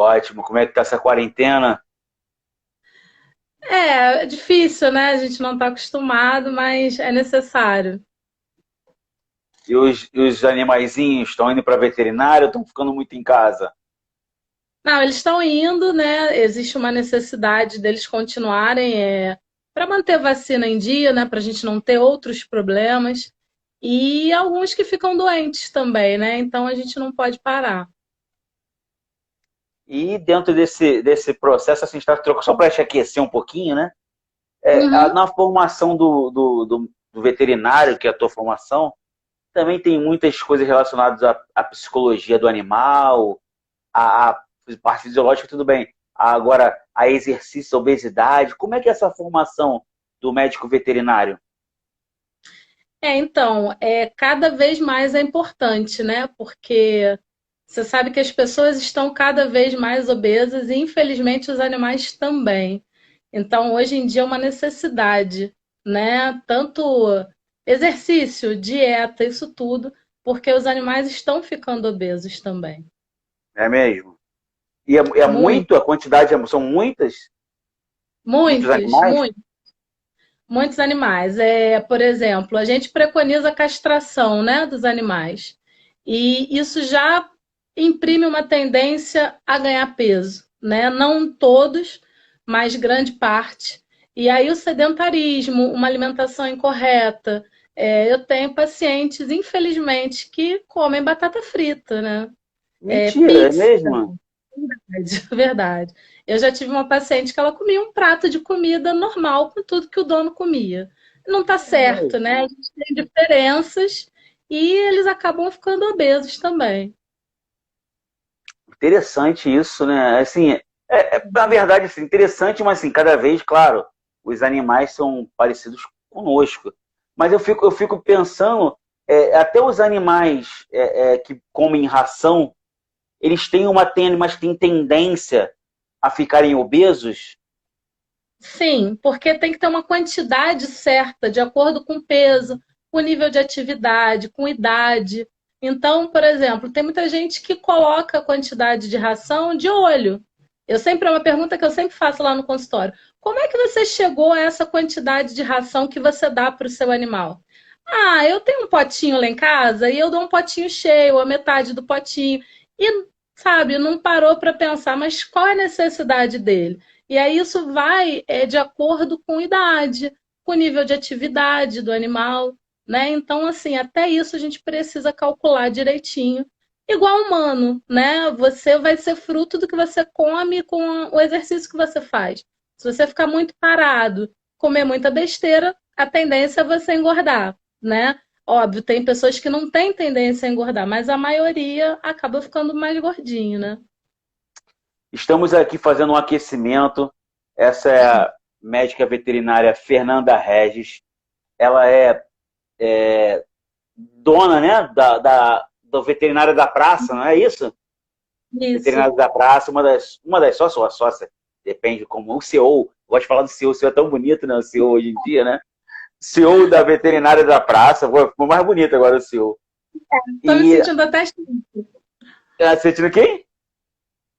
ótimo. Como é que tá essa quarentena? É difícil, né? A gente não está acostumado, mas é necessário. E os animaizinhos estão indo para veterinário ou estão ficando muito em casa? Não, eles estão indo, né? Existe uma necessidade deles continuarem para manter a vacina em dia, né? Para a gente não ter outros problemas. E alguns que ficam doentes também, né? Então a gente não pode parar. E dentro desse processo, assim, está trocando, só para te aquecer um pouquinho, né? Uhum. Na formação do veterinário, que é a tua formação, também tem muitas coisas relacionadas à psicologia do animal, à parte fisiológica, tudo bem. Agora, a exercício, a obesidade, como é que é essa formação do médico veterinário? Então, cada vez mais é importante, né? Porque você sabe que as pessoas estão cada vez mais obesas e, infelizmente, os animais também. Então, hoje em dia é uma necessidade, né? Tanto exercício, dieta, isso tudo, porque os animais estão ficando obesos também. É mesmo? E é Muito, muito, a quantidade, são muitos muitos, animais? muitos, muitos animais. Por exemplo, a gente preconiza a castração, né, dos animais. E isso já imprime uma tendência a ganhar peso, né? Não todos, mas grande parte. E aí o sedentarismo, uma alimentação incorreta. Eu tenho pacientes, infelizmente, que comem batata frita, né? Mentira, é Pizza, mesmo? verdade. Eu já tive uma paciente que ela comia um prato de comida normal com tudo que o dono comia. Não está É certo, né? A mesmo. gente tem diferenças e eles acabam ficando obesos também. Interessante isso, né? Assim, na verdade, assim, interessante, mas assim, cada vez, claro, os animais são parecidos conosco. Mas eu fico pensando, até os animais que comem ração, eles têm mas têm tendência a ficarem obesos. Sim, porque tem que ter uma quantidade certa, de acordo com o peso, com o nível de atividade, com idade. Então, por exemplo, tem muita gente que coloca a quantidade de ração de olho. É uma pergunta que eu sempre faço lá no consultório. Como é que você chegou a essa quantidade de ração que você dá para o seu animal? Ah, eu tenho um potinho lá em casa e eu dou um potinho cheio, a metade do potinho. E, sabe, não parou para pensar, mas qual é a necessidade dele? E aí isso vai de acordo com a idade, com o nível de atividade do animal, né? Então, assim, até isso a gente precisa calcular direitinho. Igual humano, né? Você vai ser fruto do que você come com o exercício que você faz. Se você ficar muito parado, comer muita besteira, a tendência é você engordar, né? Óbvio, tem pessoas que não têm tendência a engordar, mas a maioria acaba ficando mais gordinho, né? Estamos aqui fazendo um aquecimento. Essa é a médica veterinária Fernanda Regis. Ela é dona, né, do veterinário da praça, não é isso? Isso. Veterinário da praça, uma das sócias, ou a sócia, depende como, o CEO, gosto de falar do CEO, o CEO é tão bonito, né, o CEO hoje em dia, né? CEO da veterinária da praça, ficou mais bonito agora o CEO. Tô me E, sentindo até sentindo quem?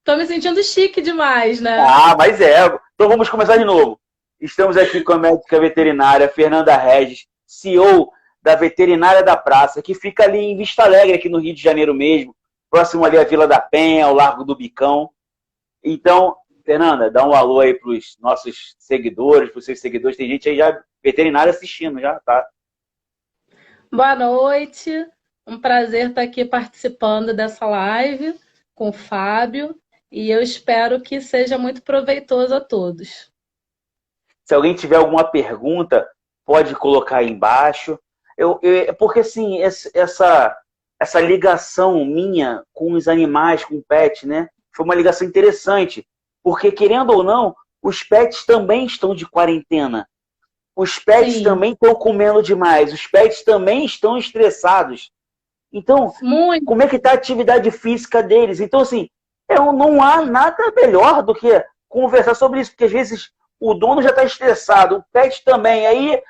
Tô me sentindo chique demais, né? Ah, mas é. Então vamos começar de novo. Estamos aqui com a médica veterinária Fernanda Regis, CEO da Veterinária da Praça, que fica ali em Vista Alegre, aqui no Rio de Janeiro mesmo, próximo ali à Vila da Penha, ao Largo do Bicão. Então, Fernanda, dá um alô aí para os nossos seguidores, para os seus seguidores. Tem gente aí já veterinária assistindo, já, tá? Boa noite. Um prazer estar aqui participando dessa live com o Fábio e eu espero que seja muito proveitoso a todos. Se alguém tiver alguma pergunta, pode colocar aí embaixo. Porque, assim, essa ligação minha com os animais, com o pet, né? Foi uma ligação interessante. Porque, querendo ou não, os pets também estão de quarentena. Os pets Sim, também estão comendo demais. Os pets também estão estressados. Então, muito. como é que está a atividade física deles? Então, assim, não há nada melhor do que conversar sobre isso, porque às vezes o dono já está estressado, o pet também. Aí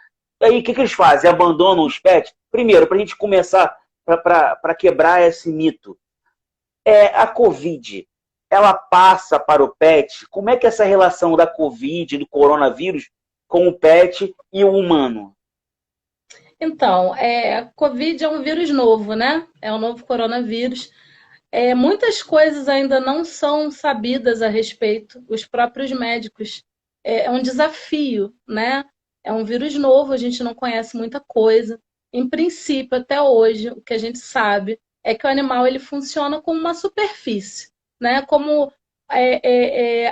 o que eles fazem? Abandonam os pets? Primeiro, para a gente começar, para quebrar esse mito, a Covid. ela passa para o pet? Como é que é essa relação da Covid, do coronavírus, com o pet e o humano? Então, Covid é um vírus novo, né? É um novo coronavírus. Muitas coisas ainda não são sabidas a respeito. Os próprios médicos. É um desafio, né? É um vírus novo, a gente não conhece muita coisa. Em princípio, até hoje, o que a gente sabe é que o animal ele funciona como uma superfície, né? Como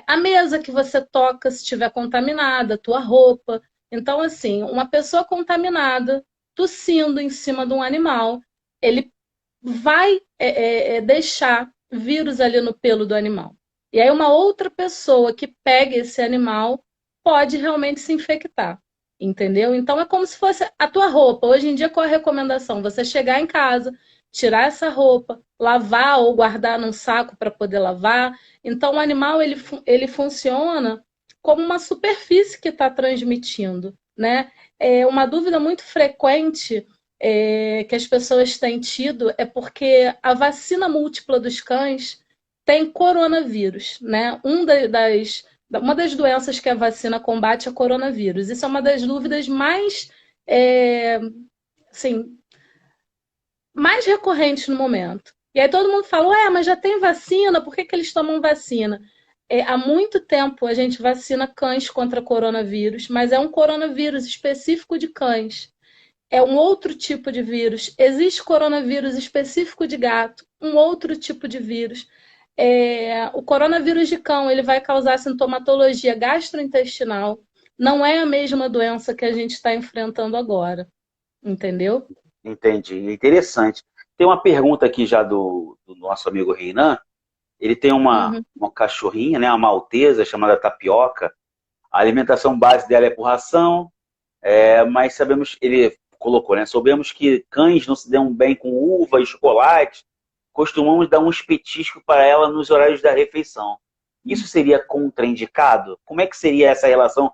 a mesa que você toca se estiver contaminada, a tua roupa. Então, assim, uma pessoa contaminada tossindo em cima de um animal, ele vai deixar vírus ali no pelo do animal. E aí uma outra pessoa que pega esse animal pode realmente se infectar, entendeu? Então é como se fosse a tua roupa. Hoje em dia, qual a recomendação? Você chegar em casa, tirar essa roupa, lavar ou guardar num saco para poder lavar. Então o animal ele funciona como uma superfície que está transmitindo, né? Uma dúvida muito frequente que as pessoas têm tido é porque a vacina múltipla dos cães tem coronavírus, né? Uma das doenças que a vacina combate é coronavírus. Isso é uma das dúvidas assim, mais recorrentes no momento. E aí todo mundo fala, mas já tem vacina, por que eles tomam vacina? Há muito tempo a gente vacina cães contra coronavírus, mas é um coronavírus específico de cães. É um outro tipo de vírus. Existe coronavírus específico de gato, um outro tipo de vírus. O coronavírus de cão ele vai causar sintomatologia gastrointestinal. Não é a mesma doença que a gente está enfrentando agora, entendeu? Entendi. Interessante. Tem uma pergunta aqui já do nosso amigo Reinan. Ele tem Uhum. uma cachorrinha, né, uma maltesa chamada Tapioca. A alimentação base dela é por ração, mas sabemos, ele colocou, né? Sabemos que cães não se dão bem com uva e chocolate. Costumamos dar uns petiscos para ela nos horários da refeição. Isso seria contraindicado? Como é que seria essa relação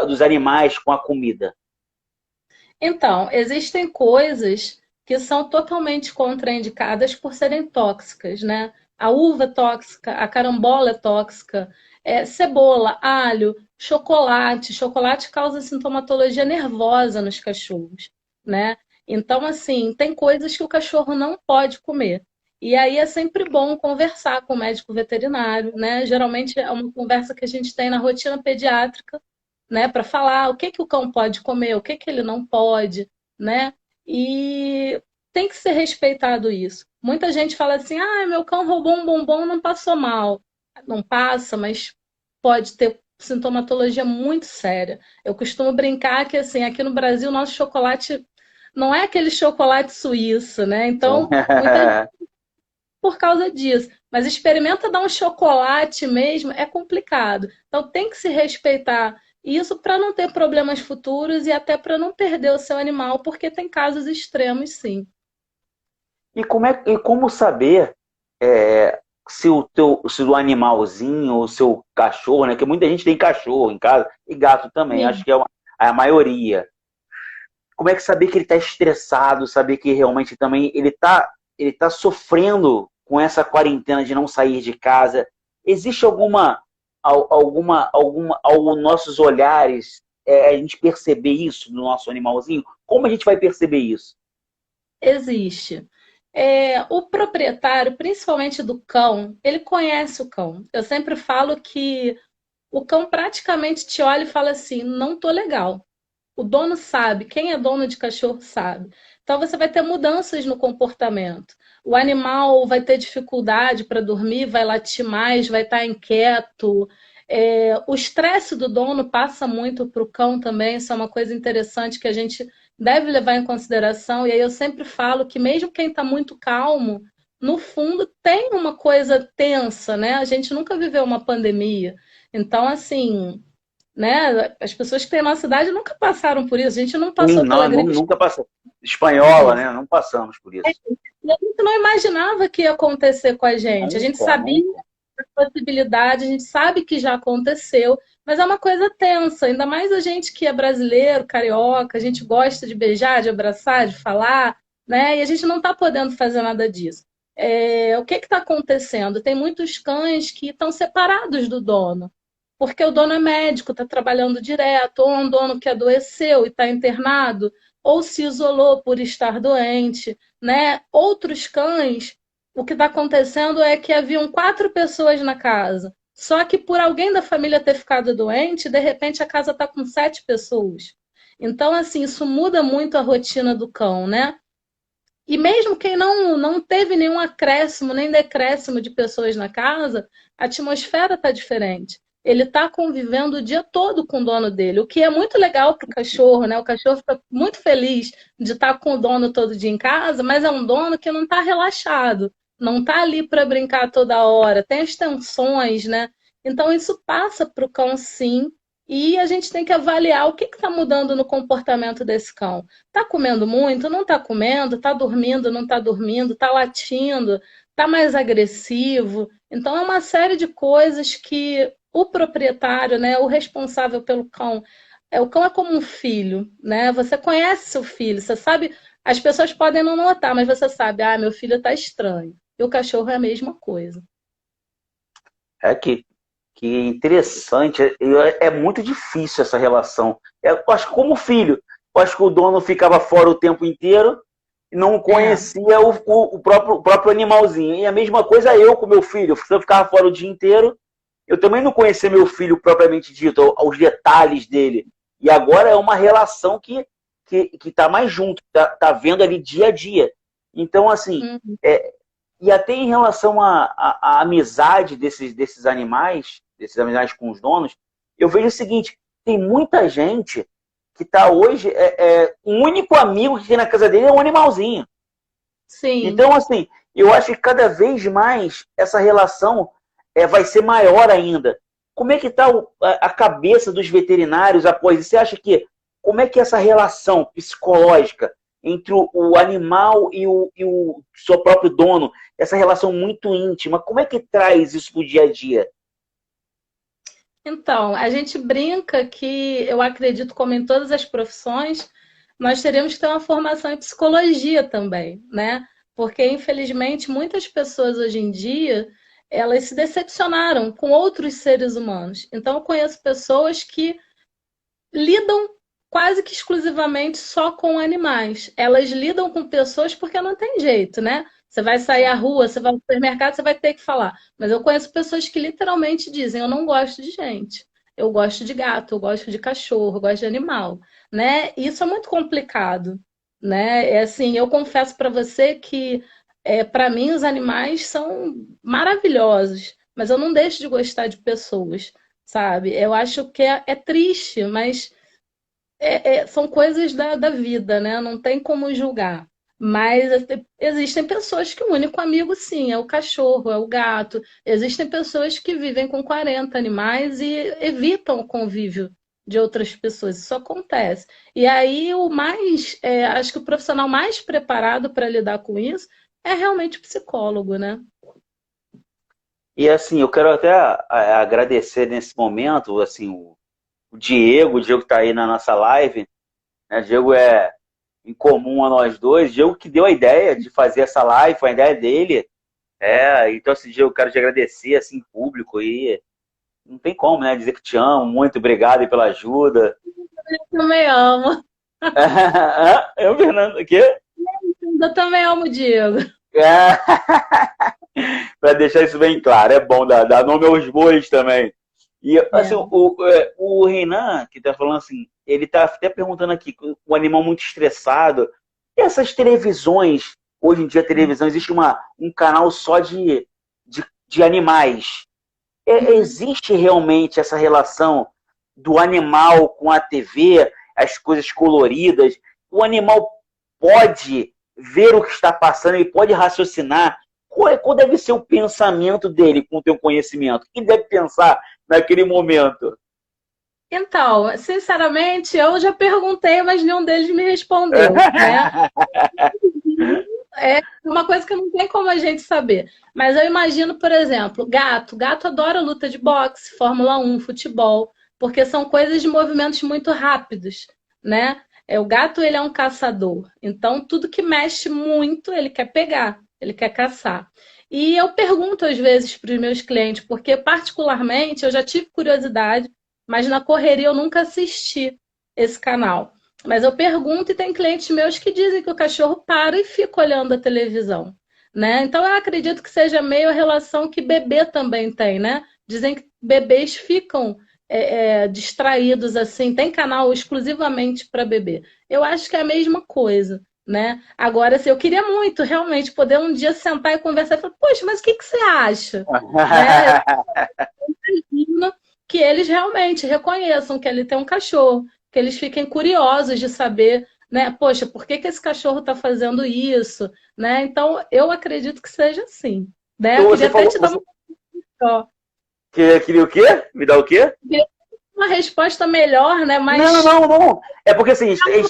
dos animais com a comida? Então, existem coisas que são totalmente contraindicadas por serem tóxicas, né? A uva é tóxica, a carambola é tóxica, cebola, alho, chocolate. Chocolate causa sintomatologia nervosa nos cachorros, né? Então, assim, tem coisas que o cachorro não pode comer. E aí é sempre bom conversar com o médico veterinário, né? Geralmente é uma conversa que a gente tem na rotina pediátrica, né, para falar o que que o cão pode comer, o que que ele não pode, né? E tem que ser respeitado isso. Muita gente fala assim: "Ah, meu cão roubou um bombom, não passou mal". Não passa, mas pode ter sintomatologia muito séria. Eu costumo brincar que assim, aqui no Brasil nosso chocolate não é aquele chocolate suíço, né? Então, muita gente por causa disso. Mas experimenta dar um chocolate mesmo, é complicado. Então tem que se respeitar isso para não ter problemas futuros e até para não perder o seu animal, porque tem casos extremos, sim. E como saber se o animalzinho, o seu cachorro, né? Que muita gente tem cachorro em casa e gato também, acho Sim. que é a maioria. Como é que saber que ele está estressado, saber que realmente também ele tá sofrendo com essa quarentena de não sair de casa? Existe aos nossos olhares, a gente perceber isso no nosso animalzinho? Como a gente vai perceber isso? Existe. O proprietário, principalmente do cão, ele conhece o cão. Eu sempre falo que o cão praticamente te olha e fala assim: não tô legal. O dono sabe, quem é dono de cachorro sabe. Então você vai ter mudanças no comportamento. O animal vai ter dificuldade para dormir, vai latir mais, vai estar inquieto. O estresse do dono passa muito para o cão também, isso é uma coisa interessante que a gente deve levar em consideração. E aí eu sempre falo que mesmo quem está muito calmo, no fundo tem uma coisa tensa, né? A gente nunca viveu uma pandemia. Então, assim, né? As pessoas que têm a nossa idade nunca passaram por isso. A gente não Sim, passou pela gripe nunca passamos. Espanhola, espanhola. né? Não passamos por isso. E a gente não imaginava que ia acontecer com a gente. A gente Nunca, sabia nunca. da possibilidade, a gente sabe que já aconteceu, mas é uma coisa tensa. Ainda mais a gente que é brasileiro, carioca, a gente gosta de beijar, de abraçar, de falar, né? E a gente não está podendo fazer nada disso. o que está acontecendo? Tem muitos cães que estão separados do dono, porque o dono é médico, está trabalhando direto, ou um dono que adoeceu e está internado, ou se isolou por estar doente, né? Outros cães, o que está acontecendo é que haviam 4 pessoas na casa, só que por alguém da família ter ficado doente, de repente a casa está com 7 pessoas. Então, assim, isso muda muito a rotina do cão, né? E mesmo quem não teve nenhum acréscimo, nem decréscimo de pessoas na casa, a atmosfera está diferente. Ele está convivendo o dia todo com o dono dele, o que é muito legal para o cachorro, né? O cachorro fica muito feliz de estar com o dono todo dia em casa, mas é um dono que não está relaxado, não está ali para brincar toda hora, tem as tensões, né? Então isso passa para o cão sim, e a gente tem que avaliar o que está mudando no comportamento desse cão. Tá comendo muito? Não tá comendo? Tá dormindo? Não tá dormindo? Tá latindo? Tá mais agressivo? Então é uma série de coisas que o proprietário, né, o responsável pelo cão, o cão é como um filho, né? Você conhece seu filho, você sabe, as pessoas podem não notar, mas você sabe, meu filho tá estranho. E o cachorro é a mesma coisa. É que interessante. É muito difícil essa relação. Eu acho que como filho, eu acho que o dono ficava fora o tempo inteiro e não É. conhecia o próprio animalzinho. E a mesma coisa eu com meu filho. Se eu ficava fora o dia inteiro, eu também não conhecia meu filho propriamente dito, os detalhes dele. E agora é uma relação que tá mais junto, tá vendo ali dia a dia. Então, assim, Hum. e até em relação à amizade desses animais com os donos, eu vejo o seguinte: tem muita gente que está hoje, o único amigo que tem na casa dele é um animalzinho. Sim. Então, assim, eu acho que cada vez mais essa relação vai ser maior ainda. Como é que está a cabeça dos veterinários após isso? Você acha que, como é que essa relação psicológica entre o animal e o seu próprio dono, essa relação muito íntima, como é que traz isso para o dia a dia? Então, a gente brinca que eu acredito, como em todas as profissões, nós teríamos que ter uma formação em psicologia também, né? Porque, infelizmente, muitas pessoas hoje em dia, elas se decepcionaram com outros seres humanos. Então, eu conheço pessoas que lidam quase que exclusivamente só com animais. Elas lidam com pessoas porque não tem jeito, né? Você vai sair à rua, você vai ao supermercado, você vai ter que falar. Mas eu conheço pessoas que literalmente dizem: eu não gosto de gente. Eu gosto de gato, eu gosto de cachorro, eu gosto de animal, né? E isso é muito complicado, né? É assim, eu confesso para você que para mim os animais são maravilhosos, mas eu não deixo de gostar de pessoas, sabe? Eu acho que é triste, mas são coisas da vida, né? Não tem como julgar. Mas existem pessoas que o único amigo, sim, é o cachorro, é o gato. Existem pessoas que vivem com 40 animais e evitam o convívio de outras pessoas. Isso acontece. E aí, acho que o profissional mais preparado para lidar com isso é realmente o psicólogo, né? E assim, eu quero até agradecer nesse momento, assim, o Diego que está aí na nossa live, né? Diego é em comum a nós dois, Diego que deu a ideia de fazer essa live, foi a ideia dele. Então, assim, Diego, eu quero te agradecer, assim, em público, e não tem como, né, dizer que te amo, muito obrigado aí pela ajuda. Eu também amo. Eu, Fernando, aqui? Eu também amo o Diego. Para deixar isso bem claro, é bom dar nome aos bois também. E, assim, É. o Renan, que tá falando assim, ele tá até perguntando aqui, o animal muito estressado, e essas televisões, hoje em dia, televisão, existe um canal só de animais. Uhum. Existe realmente essa relação do animal com a TV, as coisas coloridas? O animal pode ver o que está passando, ele pode raciocinar. Qual deve ser o pensamento dele com o teu conhecimento? O que deve pensar naquele momento? Então, sinceramente, eu já perguntei, mas nenhum deles me respondeu, né? É uma coisa que não tem como a gente saber. Mas eu imagino, por exemplo, gato. Gato adora luta de boxe, Fórmula 1, futebol, porque são coisas de movimentos muito rápidos, né? O gato, ele é um caçador. Então, tudo que mexe muito, ele quer pegar. ele quer caçar. E eu pergunto às vezes para os meus clientes, porque particularmente eu já tive curiosidade, mas na correria eu nunca assisti esse canal. Mas eu pergunto e tem clientes meus que dizem que o cachorro para e fica olhando a televisão, né? Então eu acredito que seja meio a relação que bebê também tem, né? Dizem que bebês ficam distraídos assim, tem canal exclusivamente para bebê. Eu acho que é a mesma coisa, né? Agora, assim, eu queria muito realmente poder um dia sentar e conversar e falar, poxa, mas o que que você acha? Né? Imagino que eles realmente reconheçam que ele tem um cachorro, que eles fiquem curiosos de saber, né? Poxa, por que que esse cachorro está fazendo isso? Né? Então, eu acredito que seja assim. Né? Então Eu você queria até falou te dar uma, que queria o quê? Me dá o quê? uma resposta melhor, né? Não, Mas não, não. É porque assim, eu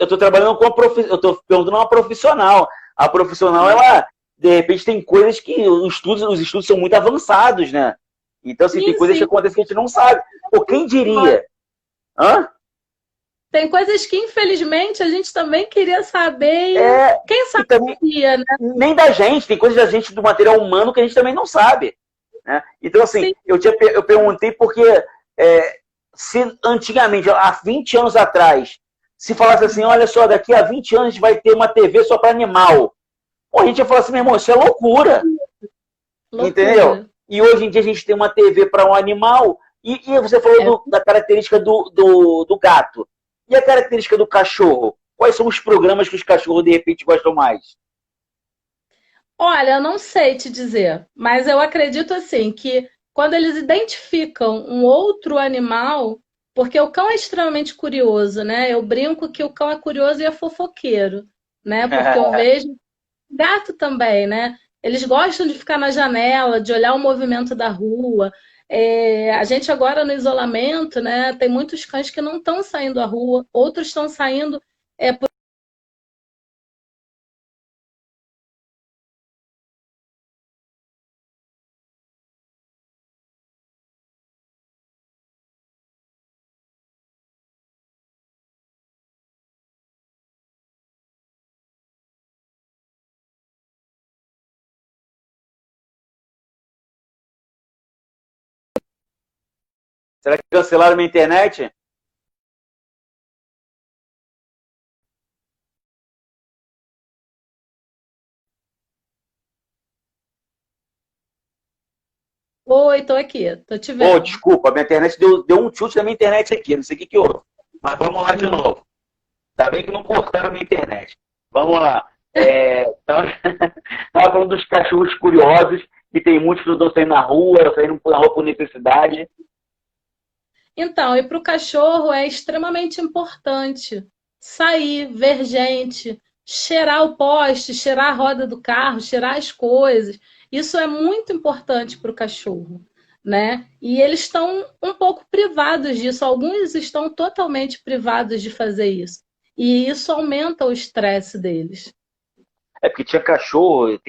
estou trabalhando com eu estou perguntando a uma profissional. A profissional, ela, de repente, tem coisas que os estudos são muito avançados, né? Então, assim, tem sim, coisas que sim. acontecem que a gente não sabe. Pô, quem diria? Hã? Tem coisas que, infelizmente, a gente também queria saber e É, quem e sabe também, sabia, né? nem da gente, tem coisas da gente do material humano que a gente também não sabe. Né? Então, assim, Sim, eu perguntei porque se antigamente, há 20 anos atrás, se falasse assim, olha só, daqui a 20 anos a gente vai ter uma TV só para animal. Pô, a gente ia falar assim, meu irmão, isso é loucura. Entendeu? loucura. E hoje em dia a gente tem uma TV para um animal, e você falou É. da característica do gato. E a característica do cachorro? Quais são os programas que os cachorros, de repente, gostam mais? Olha, eu não sei te dizer, mas eu acredito assim que quando eles identificam um outro animal, porque o cão é extremamente curioso, né? Eu brinco que o cão é curioso e é fofoqueiro, né? Porque eu vejo gato também, né? Eles gostam de ficar na janela, de olhar o movimento da rua. A gente agora no isolamento, né? Tem muitos cães que não estão saindo à rua, outros estão saindo por Será que cancelaram minha internet? oi, tô aqui, tô te Ô, vendo. desculpa, minha internet deu um chute na minha internet aqui, não sei o que houve. Mas vamos lá de novo. Tá bem que não cortaram a minha internet. Vamos lá. Então, estava falando dos cachorros curiosos, que tem muitos que não estão saindo na rua, saindo na rua por necessidade. Então, e para o cachorro é extremamente importante sair, ver gente, cheirar o poste, cheirar a roda do carro, cheirar as coisas. Isso é muito importante para o cachorro, né? E eles estão um pouco privados disso. Alguns estão totalmente privados de fazer isso. E isso aumenta o estresse deles. É porque tem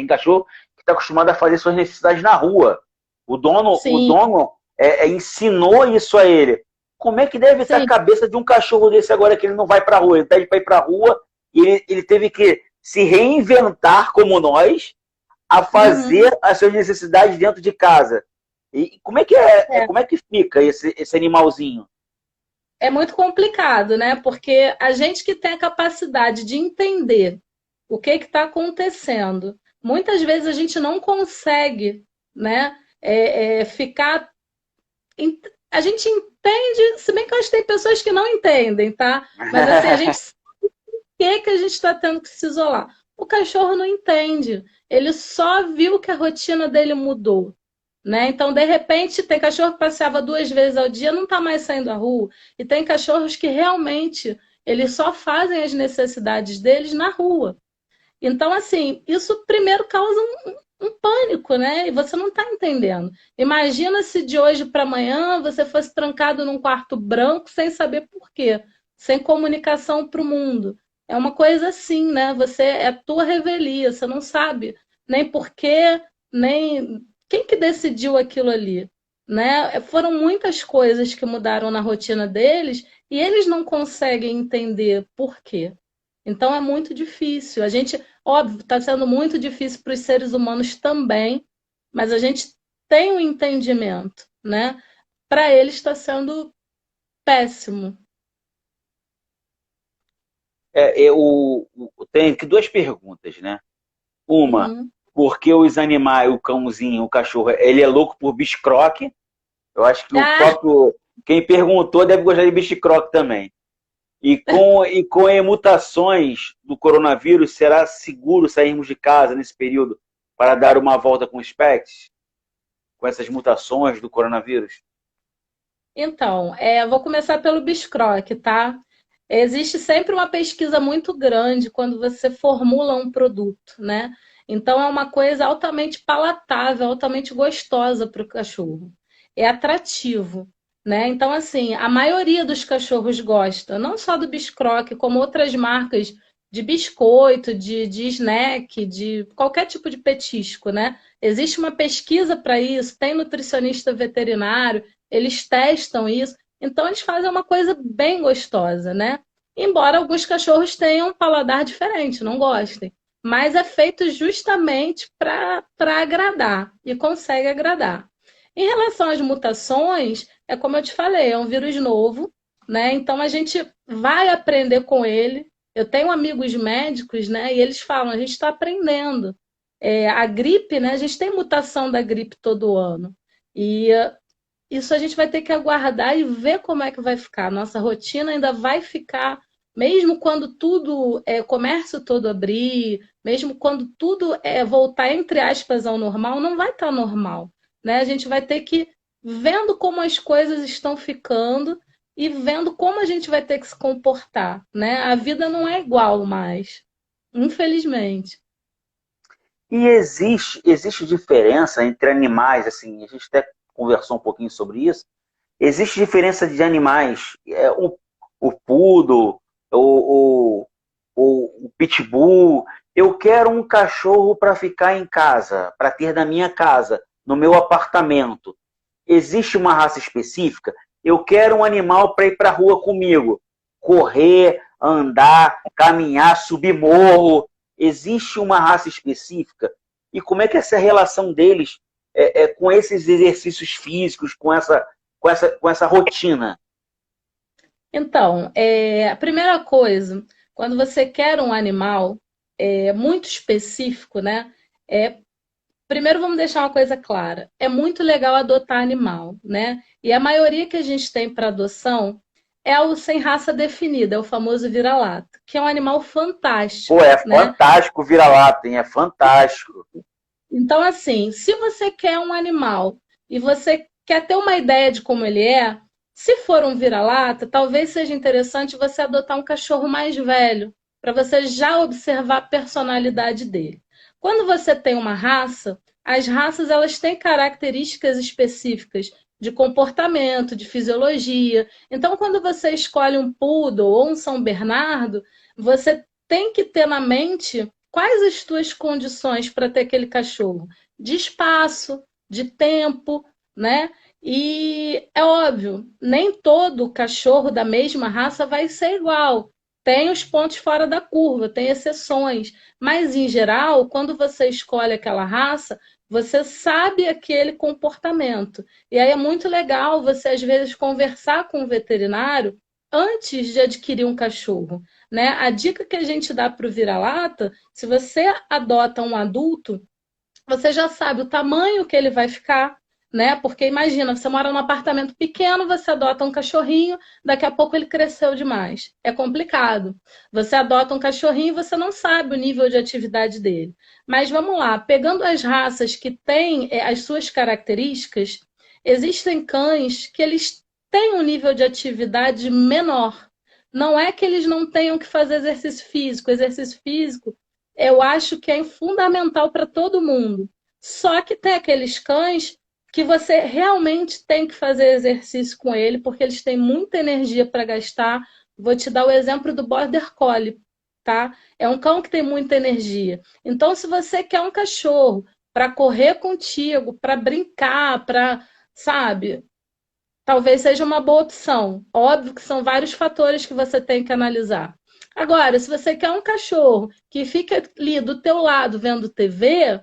cachorro que está acostumado a fazer suas necessidades na rua. O Sim, dono ensinou isso a ele. Como é que deve estar a sim. cabeça de um cachorro desse agora que ele não vai para a rua? Ele pede para ir para a rua e ele teve que se reinventar como nós a Uhum. fazer as suas necessidades dentro de casa. E É. como é que fica esse animalzinho? É muito complicado, né? Porque a gente que tem a capacidade de entender o que está acontecendo, muitas vezes a gente não consegue, né? Ficar. A gente entende, se bem que eu acho que tem pessoas que não entendem, tá? Mas assim, a gente sabe por que a gente está tendo que se isolar. O cachorro não entende. Ele só viu que a rotina dele mudou. Né? Então, de repente, tem cachorro que passeava 2 vezes ao dia, não está mais saindo à rua. E tem cachorros que realmente eles só fazem as necessidades deles na rua. Então, assim, isso primeiro causa um pânico, né? E você não está entendendo. Imagina se de hoje para amanhã você fosse trancado num quarto branco sem saber por quê, sem comunicação para o mundo. É uma coisa assim, né? É a tua revelia, você não sabe nem por quê, nem quem que decidiu aquilo ali, né? Foram muitas coisas que mudaram na rotina deles e eles não conseguem entender por quê. Então é muito difícil. A gente Óbvio, está sendo muito difícil para os seres humanos também, mas a gente tem um entendimento, né? Para eles está sendo péssimo. Tem aqui duas perguntas, né? Uma, Uhum. porque os animais, o cãozinho, o cachorro, ele é louco por bicho-croque? Eu acho que o Ah, próprio. Quem perguntou deve gostar de bicho-croque também. E com mutações do coronavírus, será seguro sairmos de casa nesse período para dar uma volta com os pets? Com essas mutações do coronavírus? então, vou começar pelo Biscroc, tá? Existe sempre uma pesquisa muito grande quando você formula um produto, né? Então, é uma coisa altamente palatável, altamente gostosa para o cachorro. É atrativo, né? Então, assim, a maioria dos cachorros gosta, não só do Biscroc, como outras marcas de biscoito, de snack, de qualquer tipo de petisco, né? Existe uma pesquisa para isso, tem nutricionista veterinário, eles testam isso. Então, eles fazem uma coisa bem gostosa, né? Embora alguns cachorros tenham um paladar diferente, não gostem. Mas é feito justamente para agradar e consegue agradar. Em relação às mutações, é como eu te falei, é um vírus novo, né? Então a gente vai aprender com ele. Eu tenho amigos médicos, né? E eles falam, a gente está aprendendo. A gripe, né? A gente tem mutação da gripe todo ano. E isso a gente vai ter que aguardar e ver como é que vai ficar. Nossa rotina ainda vai ficar, mesmo quando tudo, o comércio todo abrir, mesmo quando tudo voltar, entre aspas, ao normal, não vai estar normal, né? A gente vai ter que, vendo como as coisas estão ficando e vendo como a gente vai ter que se comportar, né? A vida não é igual mais, infelizmente. E existe diferença entre animais, assim, a gente até conversou um pouquinho sobre isso. Existe diferença de animais, o poodle, o pitbull. Eu quero um cachorro para ficar em casa, para ter na minha casa, no meu apartamento. Existe uma raça específica? Eu quero um animal para ir para a rua comigo, correr, andar, caminhar, subir morro. Existe uma raça específica? E como é que é essa relação deles com esses exercícios físicos, com essa rotina? Então, a primeira coisa, quando você quer um animal muito específico, né? Primeiro vamos deixar uma coisa clara. É muito legal adotar animal, né? E a maioria que a gente tem para adoção é o sem raça definida, é o famoso vira-lata, que é um animal Pô, fantástico, é né? fantástico o vira-lata, hein? É fantástico. Então, assim, se você quer um animal e você quer ter uma ideia de como ele é, se for um vira-lata, talvez seja interessante você adotar um cachorro mais velho, para você já observar a personalidade dele. Quando você tem uma raça, as raças elas têm características específicas de comportamento, de fisiologia. Então, quando você escolhe um poodle ou um São Bernardo, você tem que ter na mente quais as tuas condições para ter aquele cachorro? De espaço, de tempo, né? E é óbvio, nem todo cachorro da mesma raça vai ser igual. Tem os pontos fora da curva, tem exceções. Mas, em geral, quando você escolhe aquela raça, você sabe aquele comportamento. E aí é muito legal você, às vezes, conversar com o veterinário antes de adquirir um cachorro, né? A dica que a gente dá para o vira-lata, se você adota um adulto, você já sabe o tamanho que ele vai ficar, né? Porque imagina, você mora num apartamento pequeno, você adota um cachorrinho, daqui a pouco ele cresceu demais. É complicado. Você adota um cachorrinho e você não sabe o nível de atividade dele. Mas vamos lá, pegando as raças que têm as suas características, existem cães que eles têm um nível de atividade menor. Não é que eles não tenham que fazer exercício físico. Exercício físico eu acho que é fundamental para todo mundo. Só que tem aqueles cães que você realmente tem que fazer exercício com ele, porque eles têm muita energia para gastar. Vou te dar o exemplo do Border Collie, tá? É um cão que tem muita energia. Então, se você quer um cachorro para correr contigo, para brincar, para, sabe, talvez seja uma boa opção. Óbvio que são vários fatores que você tem que analisar. Agora, se você quer um cachorro que fica ali do teu lado vendo TV,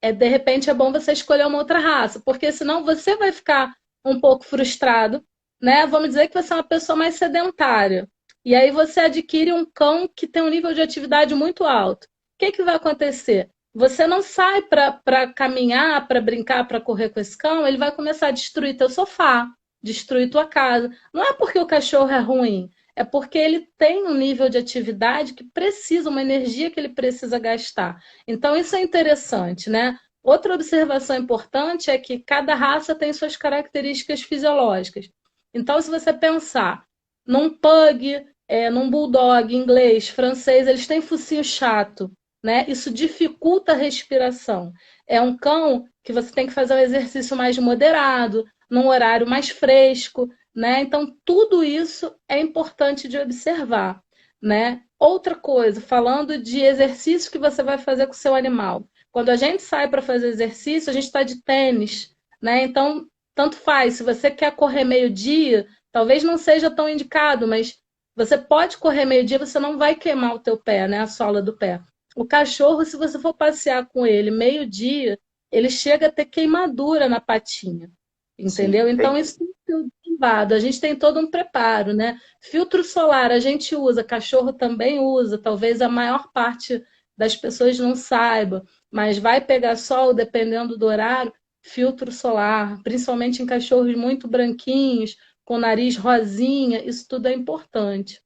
de repente é bom você escolher uma outra raça, porque senão você vai ficar um pouco frustrado, né? Vamos dizer que você é uma pessoa mais sedentária. E aí você adquire um cão que tem um nível de atividade muito alto. O que que vai acontecer? Você não sai para caminhar, para brincar, para correr com esse cão, ele vai começar a destruir teu sofá, destruir tua casa. Não é porque o cachorro é ruim, é porque ele tem um nível de atividade que precisa, uma energia que ele precisa gastar. Então, isso é interessante, né? Outra observação importante é que cada raça tem suas características fisiológicas. Então, se você pensar num pug, num bulldog inglês, francês, eles têm focinho chato, né? Isso dificulta a respiração. É um cão que você tem que fazer um exercício mais moderado, num horário mais fresco, né? Então, tudo isso é importante de observar, né? Outra coisa, falando de exercício que você vai fazer com o seu animal. Quando a gente sai para fazer exercício, a gente está de tênis, né? Então, tanto faz. Se você quer correr meio-dia, talvez não seja tão indicado, mas você pode correr meio-dia, você não vai queimar o teu pé, né? A sola do pé. O cachorro, se você for passear com ele meio-dia, ele chega a ter queimadura na patinha. Entendeu? Sim, Então, isso tem que ser observado. A gente tem todo um preparo, né? Filtro solar a gente usa, cachorro também usa, talvez a maior parte das pessoas não saiba, mas vai pegar sol, dependendo do horário, filtro solar, principalmente em cachorros muito branquinhos, com nariz rosinha, isso tudo é importante.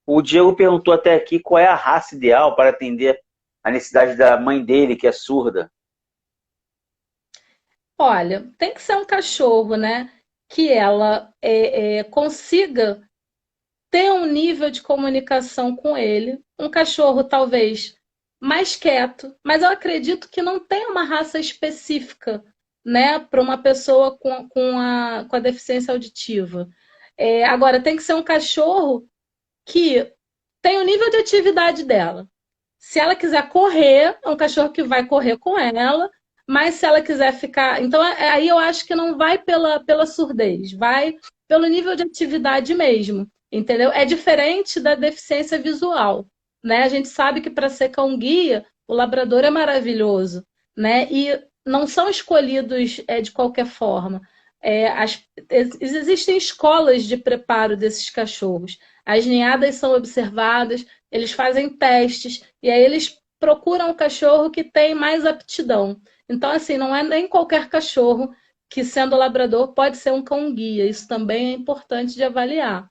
O Diego perguntou até aqui qual é a raça ideal para atender a necessidade da mãe dele, que é surda. Olha, tem que ser um cachorro, né? Que ela consiga ter um nível de comunicação com ele. Um cachorro talvez mais quieto, mas eu acredito que não tem uma raça específica, né, para uma pessoa com a deficiência auditiva. Agora, tem que ser um cachorro que tem o nível de atividade dela. Se ela quiser correr, é um cachorro que vai correr com ela, mas se ela quiser ficar. Então, aí eu acho que não vai pela surdez, vai pelo nível de atividade mesmo, entendeu? É diferente da deficiência visual, né? A gente sabe que para ser cão-guia, o labrador é maravilhoso, né? E não são escolhidos de qualquer forma. Existem escolas de preparo desses cachorros. As ninhadas são observadas, eles fazem testes e aí eles procuram o cachorro que tem mais aptidão. Então, assim, não é nem qualquer cachorro que, sendo labrador, pode ser um cão-guia. Isso também é importante de avaliar.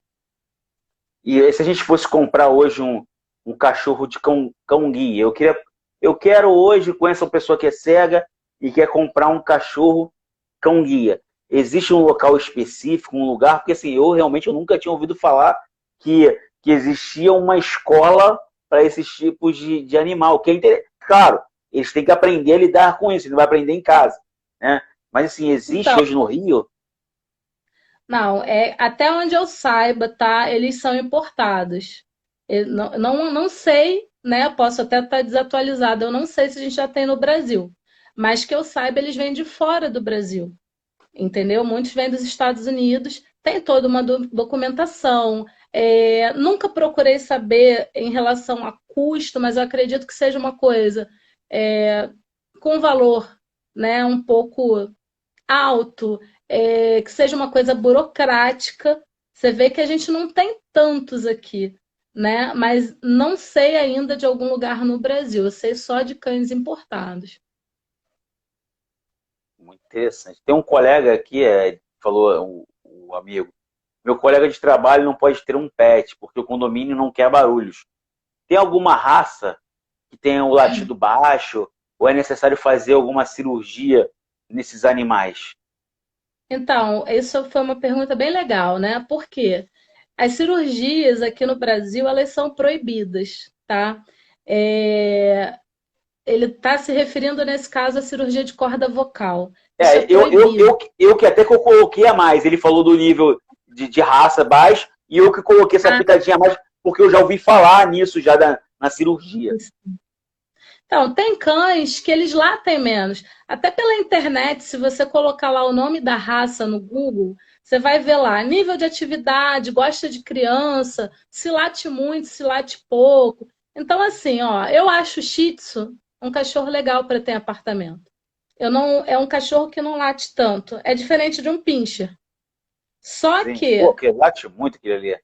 E se a gente fosse comprar hoje um cachorro de cão-guia, eu quero hoje, conheço uma pessoa que é cega e quer comprar um cachorro cão-guia. Existe um local específico, um lugar? Porque assim, eu nunca tinha ouvido falar que existia uma escola para esses tipos de animal. Claro, eles têm que aprender a lidar com isso, ele não vai aprender em casa, né? Mas assim, existe Então, hoje no Rio? não, até onde eu saiba, tá? Eles são importados. Eu não sei, né? Posso até estar desatualizada. Eu não sei se a gente já tem no Brasil. Mas que eu saiba, eles vêm de fora do Brasil. Entendeu? Muitos vêm dos Estados Unidos, tem toda uma documentação. Nunca procurei saber em relação a custo, mas eu acredito que seja uma coisa com valor, né, um pouco alto, que seja uma coisa burocrática. Você vê que a gente não tem tantos aqui, né? Mas não sei ainda de algum lugar no Brasil. Eu sei só de cães importados. Muito interessante. Tem um colega aqui, falou o amigo, meu colega de trabalho não pode ter um pet, porque o condomínio não quer barulhos. Tem alguma raça que tenha o latido baixo, ou é necessário fazer alguma cirurgia nesses animais? Então, isso foi uma pergunta bem legal, né? Por quê? As cirurgias aqui no Brasil, elas são proibidas, tá? É, Ele está se referindo, nesse caso, à cirurgia de corda vocal. Isso é proibido. Eu que até que eu coloquei a mais, ele falou do nível de raça baixo, e eu que coloquei essa Ah, pitadinha a mais, porque eu já ouvi falar nisso já na cirurgia. Então, tem cães que eles latem menos. Até pela internet, se você colocar lá o nome da raça no Google, você vai ver lá nível de atividade, gosta de criança, se late muito, se late pouco. Então, assim, ó, eu acho o Shih Tzu um cachorro legal para ter em apartamento. Eu não, é um cachorro que não late tanto. É diferente de um Pinscher. Só Sim. Pô, que que late muito aquele ali.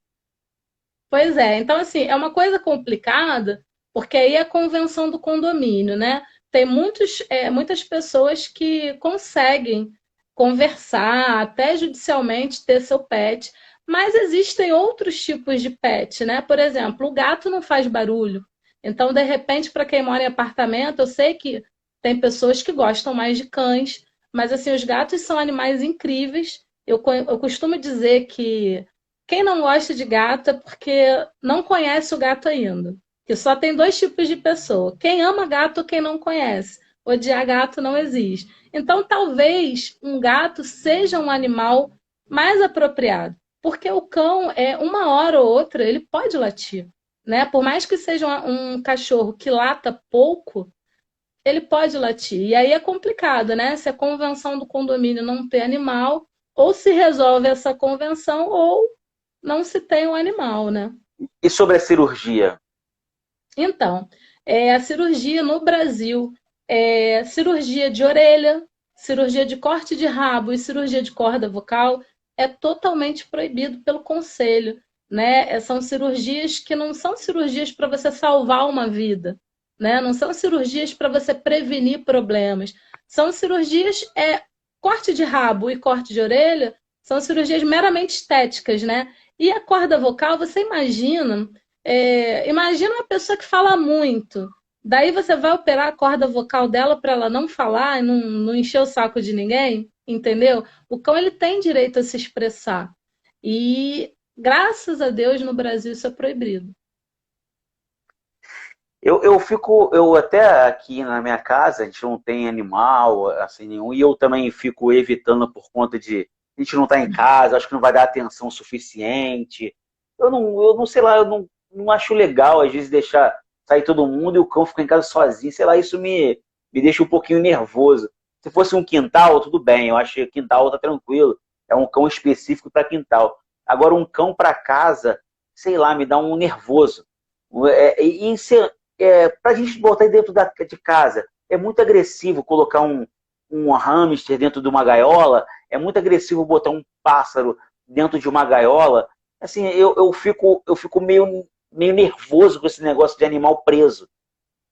Pois é, então assim, é uma coisa complicada, porque aí é a convenção do condomínio, né? Tem muitas pessoas que conseguem conversar, até judicialmente ter seu pet, mas existem outros tipos de pet, né? Por exemplo, o gato não faz barulho. Então, de repente, para quem mora em apartamento, eu sei que tem pessoas que gostam mais de cães, mas assim, os gatos são animais incríveis. Eu costumo dizer que quem não gosta de gato é porque não conhece o gato ainda. Que só tem dois tipos de pessoa: quem ama gato ou quem não conhece. Odiar gato não existe. Então, talvez um gato seja um animal mais apropriado, porque o cão é uma hora ou outra ele pode latir, né? Por mais que seja um cachorro que lata pouco, ele pode latir. E aí é complicado, né? Se a convenção do condomínio não ter animal, ou se resolve essa convenção, ou não se tem um animal, né? E sobre a cirurgia? Então, a cirurgia no Brasil cirurgia de orelha, cirurgia de corte de rabo e cirurgia de corda vocal é totalmente proibido pelo conselho, né? São cirurgias que não são cirurgias para você salvar uma vida, né? Não são cirurgias para você prevenir problemas. São cirurgias corte de rabo e corte de orelha são cirurgias meramente estéticas, né? E a corda vocal, você imagina uma pessoa que fala muito. Daí você vai operar a corda vocal dela para ela não falar e não encher o saco de ninguém, entendeu? O cão ele tem direito a se expressar. E graças a Deus no Brasil isso é proibido. Eu até aqui na minha casa, a gente não tem animal, assim, nenhum, e eu também fico evitando por conta de a gente não estar em casa, acho que não vai dar atenção suficiente. Eu não sei lá, não acho legal, às vezes, deixar sair todo mundo e o cão ficar em casa sozinho, sei lá, isso me deixa um pouquinho nervoso. Se fosse um quintal, tudo bem, eu acho que quintal tá tranquilo, é um cão específico para quintal. Agora, um cão para casa, sei lá, me dá um nervoso. E para a gente botar dentro de casa, é muito agressivo colocar um hamster dentro de uma gaiola, é muito agressivo botar um pássaro dentro de uma gaiola. Assim, eu fico meio nervoso com esse negócio de animal preso.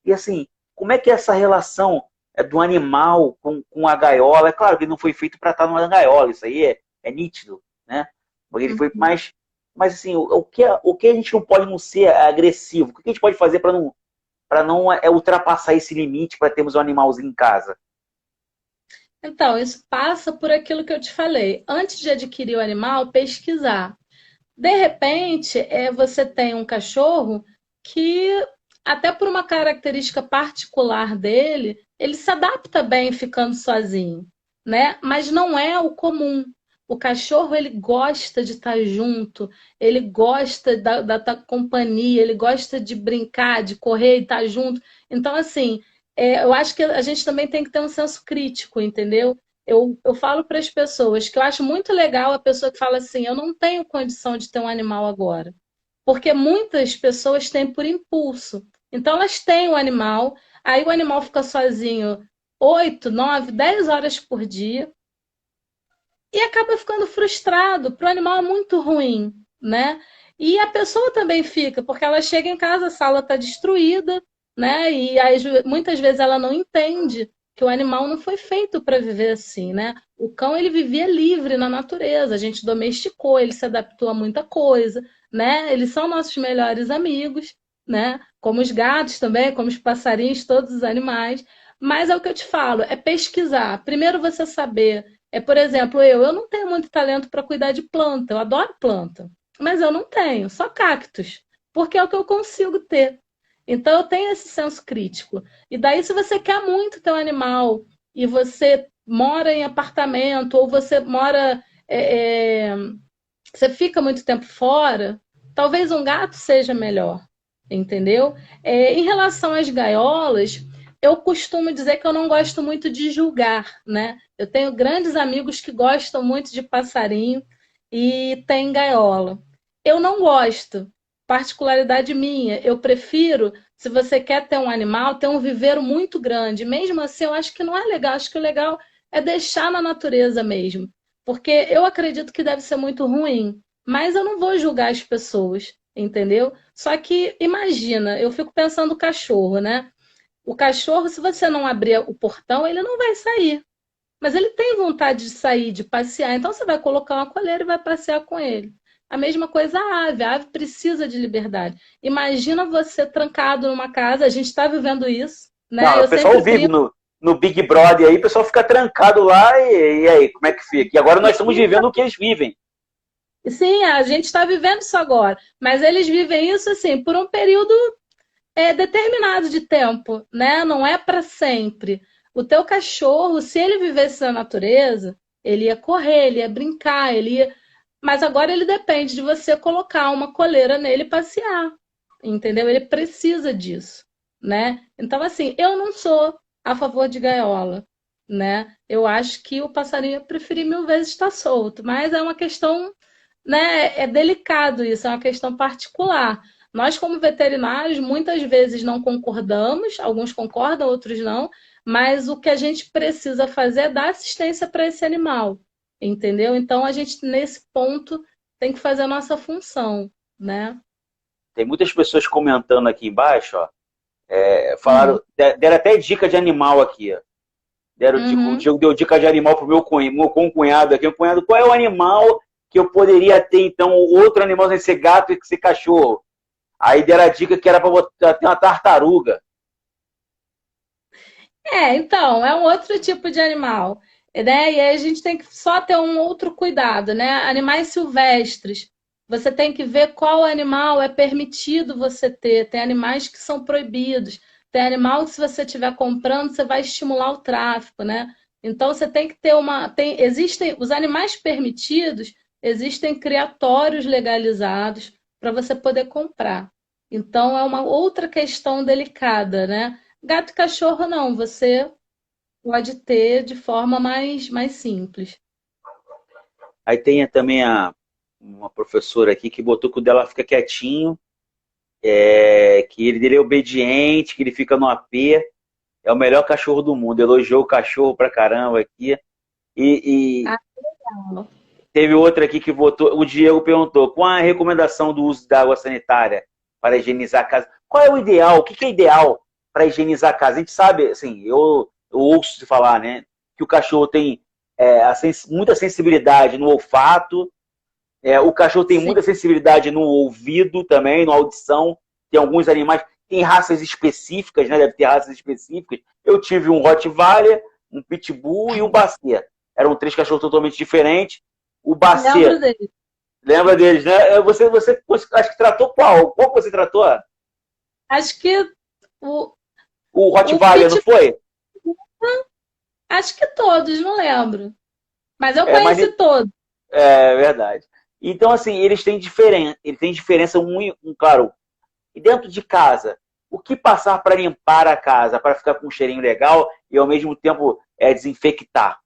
E assim, como é que é essa relação do animal com a gaiola? É claro que ele não foi feito para estar numa gaiola, isso aí é nítido, né? Porque ele foi Uhum. mais. Mas assim, o que a gente não pode não ser agressivo? O que a gente pode fazer para não ultrapassar esse limite para termos um animalzinho em casa? Então, isso passa por aquilo que eu te falei. Antes de adquirir o animal, pesquisar. De repente, você tem um cachorro que, até por uma característica particular dele, ele se adapta bem ficando sozinho, né? Mas não é o comum. O cachorro, ele gosta de estar junto, ele gosta da companhia, ele gosta de brincar, de correr e estar junto. Então, assim, eu acho que a gente também tem que ter um senso crítico, entendeu? Eu falo para as pessoas que eu acho muito legal a pessoa que fala assim: eu não tenho condição de ter um animal agora. Porque muitas pessoas têm por impulso. Então, elas têm o animal, aí o animal fica sozinho 8, 9, 10 horas por dia e acaba ficando frustrado. Para o animal é muito ruim, né? E a pessoa também fica, porque ela chega em casa, a sala está destruída, né? E aí, muitas vezes ela não entende que o animal não foi feito para viver assim, né? O cão ele vivia livre na natureza, a gente domesticou, ele se adaptou a muita coisa, né? Eles são nossos melhores amigos, né? Como os gatos também, como os passarinhos, todos os animais. Mas é o que eu te falo, é pesquisar. Primeiro você saber por exemplo, eu não tenho muito talento para cuidar de planta, eu adoro planta, mas eu não tenho, só cactos, porque é o que eu consigo ter. Então eu tenho esse senso crítico. E daí, se você quer muito ter um animal e você mora em apartamento ou você mora, você fica muito tempo fora, talvez um gato seja melhor, entendeu? Em relação às gaiolas, eu costumo dizer que eu não gosto muito de julgar, né? Eu tenho grandes amigos que gostam muito de passarinho e tem gaiola. Eu não gosto, particularidade minha. Eu prefiro, se você quer ter um animal, ter um viveiro muito grande. Mesmo assim, eu acho que não é legal. Acho que o legal é deixar na natureza mesmo. Porque eu acredito que deve ser muito ruim. Mas eu não vou julgar as pessoas, entendeu? Só que imagina, eu fico pensando no cachorro, né? O cachorro, se você não abrir o portão, ele não vai sair. Mas ele tem vontade de sair, de passear. Então você vai colocar uma coleira e vai passear com ele. A mesma coisa a ave. A ave precisa de liberdade. Imagina você trancado numa casa. A gente está vivendo isso, né? Não, o Eu pessoal sempre vive brinco. no Big Brother aí, o pessoal fica trancado lá e aí, como é que fica? E agora nós estamos vivendo o que eles vivem. Sim, a gente está vivendo isso agora. Mas eles vivem isso assim por um período determinado de tempo, né? Não é para sempre. O teu cachorro, se ele vivesse na natureza, ele ia correr, ele ia brincar, ele ia... Mas agora ele depende de você colocar uma coleira nele e passear, entendeu? Ele precisa disso, né? Então, assim, eu não sou a favor de gaiola, né? Eu acho que o passarinho eu preferi mil vezes estar solto, mas é uma questão, né? É delicado isso, é uma questão particular. Nós, como veterinários, muitas vezes não concordamos, alguns concordam, outros não, mas o que a gente precisa fazer é dar assistência para esse animal, entendeu? Então, a gente, nesse ponto, tem que fazer a nossa função, né? Tem muitas pessoas comentando aqui embaixo, ó, Hum, falaram, deram até dica de animal aqui, ó. O uhum. Diego deu dica de animal pro meu concunhado aqui. Meu cunhado, qual é o animal que eu poderia ter, então, outro animal sem ser gato e ser cachorro? Aí deram a dica que era para ter uma tartaruga. Então, é um outro tipo de animal, né? E aí a gente tem que só ter um outro cuidado, né? Animais silvestres, você tem que ver qual animal é permitido você ter. Tem animais que são proibidos. Tem animal que, se você estiver comprando, você vai estimular o tráfico, né? Então você tem que ter uma. Existem os animais permitidos, existem criatórios legalizados para você poder comprar. Então é uma outra questão delicada, né? Gato e cachorro não, você pode ter de forma mais simples. Aí tem também uma professora aqui que botou que o dela fica quietinho, que ele dele é obediente, que ele fica no AP, é o melhor cachorro do mundo. Elogiou o cachorro pra caramba aqui. E Ah, não. teve outra aqui que votou. O Diego perguntou: qual a recomendação do uso da água sanitária para higienizar a casa? Qual é o ideal? O que é ideal para higienizar a casa? A gente sabe, assim, eu ouço se falar, né? Que o cachorro tem muita sensibilidade no olfato, o cachorro tem Sim. muita sensibilidade no ouvido também, na audição. Tem alguns animais, tem raças específicas, né? Deve ter raças específicas. Eu tive um Rottweiler, um Pitbull e um Basset. Eram três cachorros totalmente diferentes. O Basset, Lembro dele. lembra deles, né? Você acho que tratou qual? Qual que você tratou? Acho que o, O o Rottweiler, não Pitbull, foi? acho que todos, não lembro. Mas eu É, mas conheci todos. é verdade. Então, assim, eles têm diferença claro. E dentro de casa, o que passar para limpar a casa, para ficar com um cheirinho legal e ao mesmo tempo desinfectar?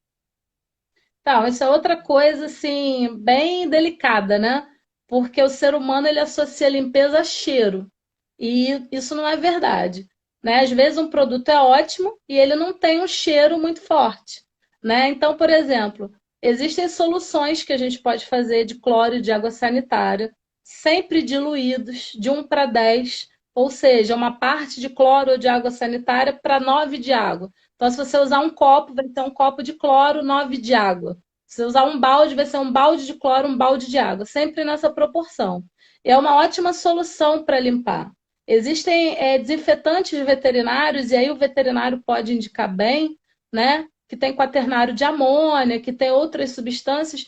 Então, isso é outra coisa, assim, bem delicada, né? Porque o ser humano, ele associa limpeza a cheiro. E isso não é verdade, né? Às vezes um produto é ótimo e ele não tem um cheiro muito forte, né? Então, por exemplo, existem soluções que a gente pode fazer de cloro e de água sanitária, sempre diluídos de 1 para 10, ou seja, uma parte de cloro ou de água sanitária para 9 de água. Então, se você usar um copo, vai ser um copo de cloro, 9 de água. Se você usar um balde, vai ser um balde de cloro, um balde de água, sempre nessa proporção. E é uma ótima solução para limpar. Existem desinfetantes veterinários, e aí o veterinário pode indicar bem, né? Que tem quaternário de amônia, que tem outras substâncias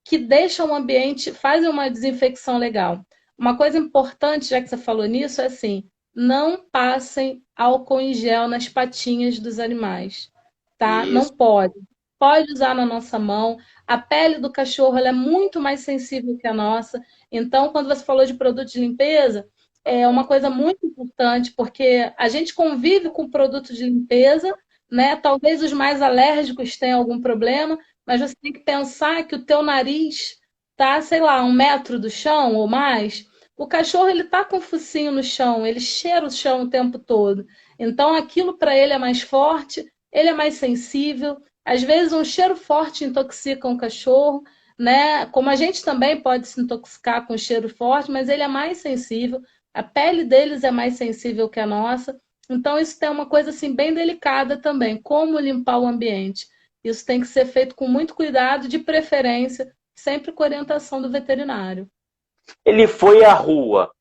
que deixam o ambiente, fazem uma desinfecção legal. Uma coisa importante, já que você falou nisso, é assim: não passem álcool em gel nas patinhas dos animais, tá? Não Isso. pode. Pode usar na nossa mão. A pele do cachorro ela é muito mais sensível que a nossa. Então, quando você falou de produto de limpeza, é uma coisa muito importante, porque a gente convive com produtos de limpeza, né? Talvez os mais alérgicos tenham algum problema, mas você tem que pensar que o teu nariz tá, sei lá, 1 metro do chão ou mais. O cachorro ele tá com o focinho no chão, ele cheira o chão o tempo todo. Então aquilo para ele é mais forte, ele é mais sensível. Às vezes um cheiro forte intoxica um cachorro, né? Como a gente também pode se intoxicar com cheiro forte, mas ele é mais sensível. A pele deles é mais sensível que a nossa. Então isso tem uma coisa assim bem delicada também, como limpar o ambiente. Isso tem que ser feito com muito cuidado, de preferência, sempre com orientação do veterinário. Ele foi à rua,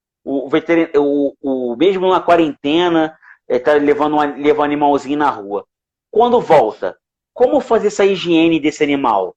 mesmo na quarentena, está leva um animalzinho na rua. Quando volta, como fazer essa higiene desse animal?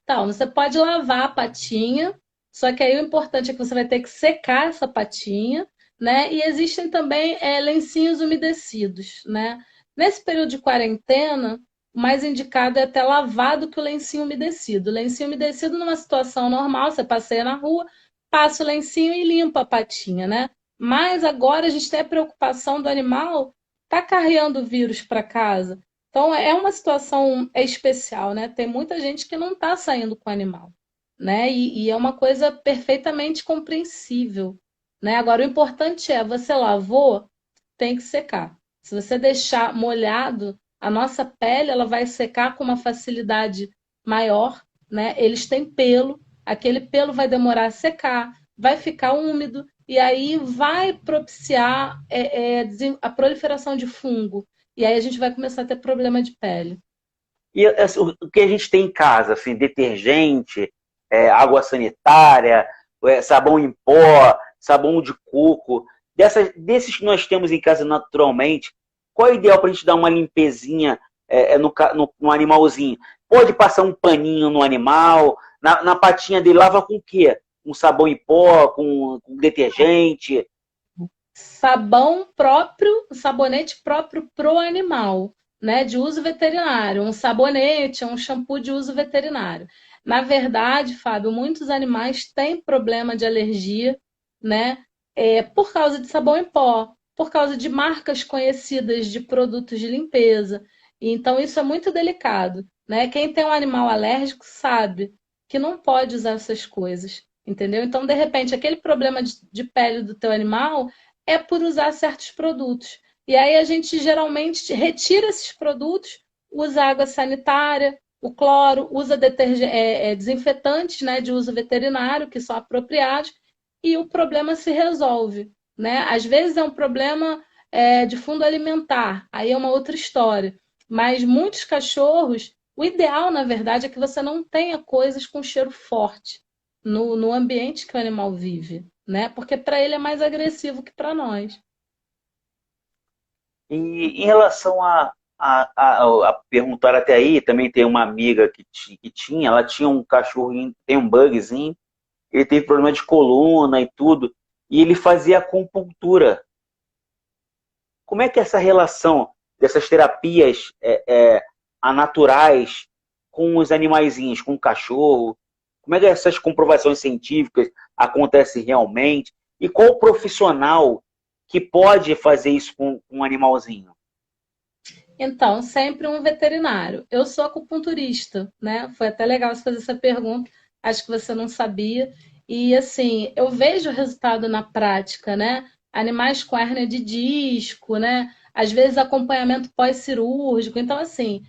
Então, você pode lavar a patinha, só que aí o importante é que você vai ter que secar essa patinha, né? E existem também lencinhos umedecidos, né? Nesse período de quarentena, o mais indicado é até lavar do que o lencinho umedecido. O lencinho umedecido, numa situação normal, você passeia na rua, passa o lencinho e limpa a patinha, né? Mas agora a gente tem a preocupação do animal tá carregando o vírus para casa. Então, é uma situação especial, né? Tem muita gente que não está saindo com o animal, né? E é uma coisa perfeitamente compreensível, né? Agora, o importante é, você lavou, tem que secar. Se você deixar molhado, a nossa pele ela vai secar com uma facilidade maior, né? Eles têm pelo, aquele pelo vai demorar a secar, vai ficar úmido, e aí vai propiciar a proliferação de fungo. E aí a gente vai começar a ter problema de pele. E assim, o que a gente tem em casa, assim, detergente, água sanitária, sabão em pó, sabão de coco, desses que nós temos em casa naturalmente, qual é o ideal para a gente dar uma limpezinha no animalzinho? Pode passar um paninho no animal, na patinha dele, lava com o quê? Um sabão em pó, com detergente? Sabão próprio, sabonete próprio pro animal, né, de uso veterinário, um sabonete, um shampoo de uso veterinário. Na verdade, Fábio, muitos animais têm problema de alergia, né, por causa de sabão em pó, por causa de marcas conhecidas de produtos de limpeza. E então isso é muito delicado, né? Quem tem um animal alérgico sabe que não pode usar essas coisas, entendeu? Então, de repente, aquele problema de pele do teu animal é por usar certos produtos. E aí a gente geralmente retira esses produtos, usa água sanitária, o cloro, usa desinfetantes, né, de uso veterinário, que são apropriados, e o problema se resolve. Né? Às vezes é um problema de fundo alimentar, aí é uma outra história. Mas muitos cachorros, o ideal, na verdade, é que você não tenha coisas com cheiro forte no ambiente que o animal vive, né? Porque para ele é mais agressivo que para nós. E em relação a perguntar até aí, também tem uma amiga que tinha, ela tinha um cachorrinho, tem um bugzinho, ele teve problema de coluna e tudo, e ele fazia acupuntura. Como é que é essa relação dessas terapias anaturais com os animaizinhos, com o cachorro? Como é que essas comprovações científicas acontecem realmente? E qual o profissional que pode fazer isso com um animalzinho? Então, sempre um veterinário. Eu sou acupunturista, né? Foi até legal você fazer essa pergunta. Acho que você não sabia. E assim, eu vejo o resultado na prática, né? Animais com hérnia de disco, né? Às vezes acompanhamento pós-cirúrgico. Então, assim,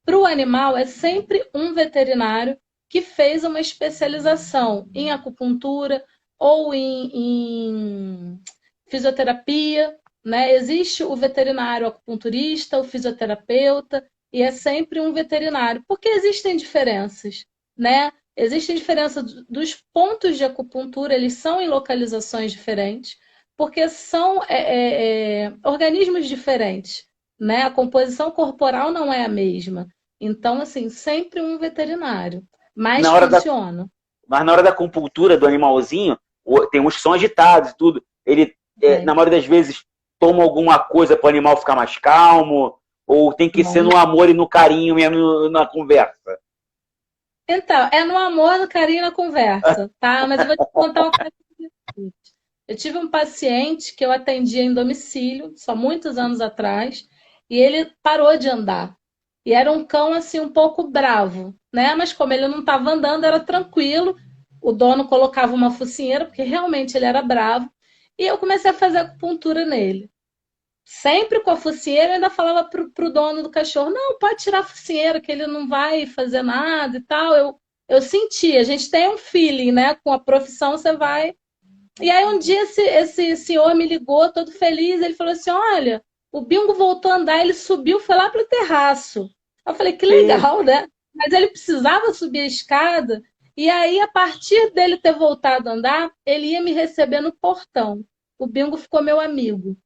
para o animal é sempre um veterinário que fez uma especialização em acupuntura ou em fisioterapia, né? Existe o veterinário acupunturista, o fisioterapeuta, e é sempre um veterinário, porque existem diferenças, né? Existem diferenças dos pontos de acupuntura, eles são em localizações diferentes, porque são organismos diferentes, né? A composição corporal não é a mesma. Então, assim, sempre um veterinário, mas Na hora da, funciona. mas na hora da acupuntura do animalzinho, tem uns que são agitados e tudo. Ele, É. na maioria das vezes, toma alguma coisa para o animal ficar mais calmo, ou tem que ser Bom, no amor e no carinho mesmo na conversa. então, é no amor, no carinho e na conversa, tá? Mas eu vou te contar uma coisa. Eu tive um paciente que eu atendia em domicílio, só muitos anos atrás, e ele parou de andar. E era um cão assim um pouco bravo, né? Mas como ele não estava andando, era tranquilo. O dono colocava uma focinheira, porque realmente ele era bravo. E eu comecei a fazer acupuntura nele. Sempre com a focinheira, eu ainda falava pro dono do cachorro: não, pode tirar a focinheira, que ele não vai fazer nada e tal. Eu senti, a gente tem um feeling, né? Com a profissão você vai. E aí um dia esse senhor me ligou, todo feliz, ele falou assim: olha, o Bingo voltou a andar, ele subiu, foi lá pro terraço. Eu falei: que Que isso? legal, né? Mas ele precisava subir a escada, e aí, a partir dele ter voltado a andar, ele ia me receber no portão. O Bingo ficou meu amigo.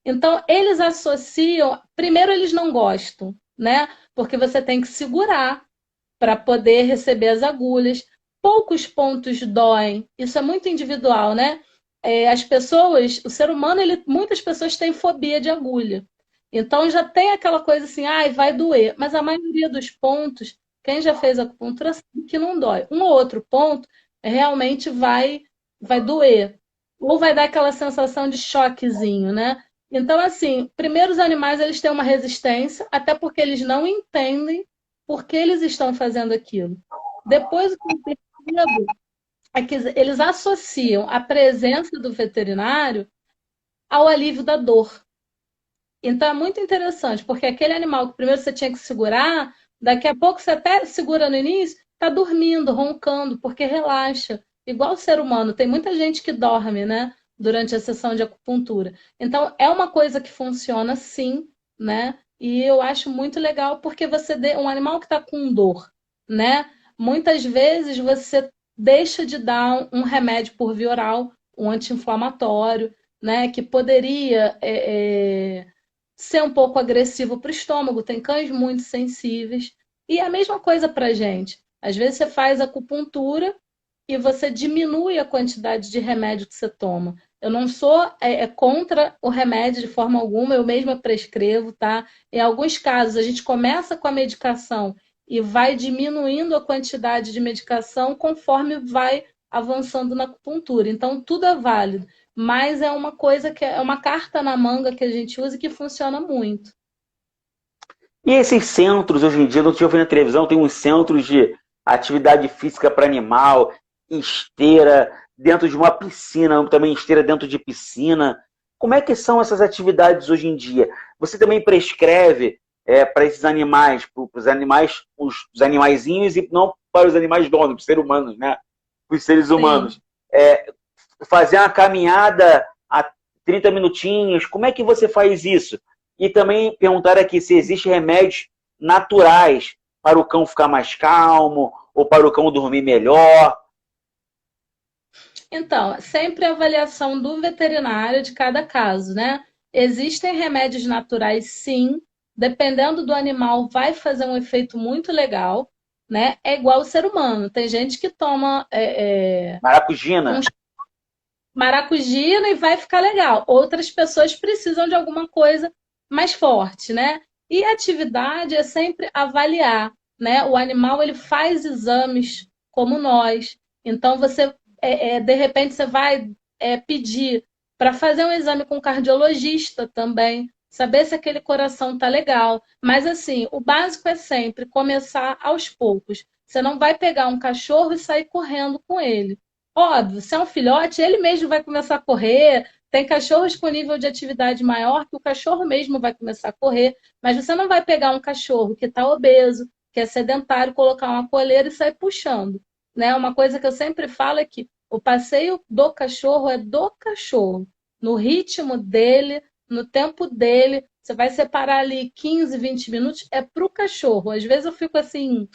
Então, eles associam. Primeiro, eles não gostam, né? Porque você tem que segurar para poder receber as agulhas. Poucos pontos doem. Isso é muito individual, né? As pessoas, o ser humano, muitas pessoas têm fobia de agulha. Então já tem aquela coisa assim, ai, vai doer. Mas a maioria dos pontos, quem já fez acupuntura sabe que não dói. Um ou outro ponto realmente vai doer. Ou vai dar aquela sensação de choquezinho, né? Então, assim, primeiro os animais eles têm uma resistência, até porque eles não entendem por que eles estão fazendo aquilo. Depois, o que eu percebo é que eles associam a presença do veterinário ao alívio da dor. Então é muito interessante, porque aquele animal que primeiro você tinha que segurar, daqui a pouco você até segura no início, está dormindo, roncando, porque relaxa. Igual o ser humano, tem muita gente que dorme, né? Durante a sessão de acupuntura. Então é uma coisa que funciona sim, né? E eu acho muito legal porque um animal que está com dor, né? Muitas vezes você deixa de dar um remédio por via oral, um anti-inflamatório, né? Que poderia ser um pouco agressivo para o estômago. Tem cães muito sensíveis. E é a mesma coisa para a gente. Às vezes você faz acupuntura e você diminui a quantidade de remédio que você toma. Eu não sou contra o remédio de forma alguma, eu mesma prescrevo, tá? Em alguns casos, a gente começa com a medicação e vai diminuindo a quantidade de medicação conforme vai avançando na acupuntura. Então, tudo é válido, mas é uma coisa que é uma carta na manga que a gente usa e que funciona muito. E esses centros, hoje em dia, não tinha ouvido na televisão, tem uns centros de atividade física para animal, esteira, dentro de uma piscina, também esteira dentro de piscina. Como é que são essas atividades hoje em dia? Você também prescreve para esses animais, para os animais, os animaizinhos e não para os animais donos, para os seres humanos, né? Para os seres Sim. humanos. Fazer uma caminhada a 30 minutinhos, como é que você faz isso? E também perguntar aqui se existem remédios naturais para o cão ficar mais calmo ou para o cão dormir melhor. Então, sempre a avaliação do veterinário de cada caso, né? Existem remédios naturais, sim. Dependendo do animal, vai fazer um efeito muito legal, né? É igual o ser humano. Tem gente que toma um Maracujina. maracujina e vai ficar legal. Outras pessoas precisam de alguma coisa mais forte, né? E a atividade é sempre avaliar, né? O animal ele faz exames como nós. Então você de repente você vai pedir para fazer um exame com um cardiologista também, saber se aquele coração tá legal. Mas assim, o básico é sempre começar aos poucos. Você não vai pegar um cachorro e sair correndo com ele. Óbvio, se é um filhote, ele mesmo vai começar a correr. Tem cachorros com nível de atividade maior que o cachorro mesmo vai começar a correr, mas você não vai pegar um cachorro que está obeso, que é sedentário, colocar uma coleira e sair puxando. Né? Uma coisa que eu sempre falo é que o passeio do cachorro é do cachorro, no ritmo dele, no tempo dele. Você vai separar ali 15, 20 minutos, é para o cachorro. Às vezes eu fico assim,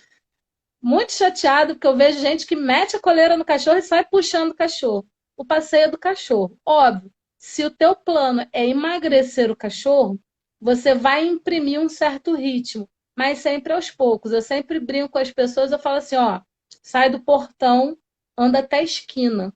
muito chateado porque eu vejo gente que mete a coleira no cachorro e sai puxando o cachorro. O passeio é do cachorro. Óbvio, se o teu plano é emagrecer o cachorro, você vai imprimir um certo ritmo, mas sempre aos poucos. Eu sempre brinco com as pessoas, eu falo assim, ó, sai do portão, anda até a esquina.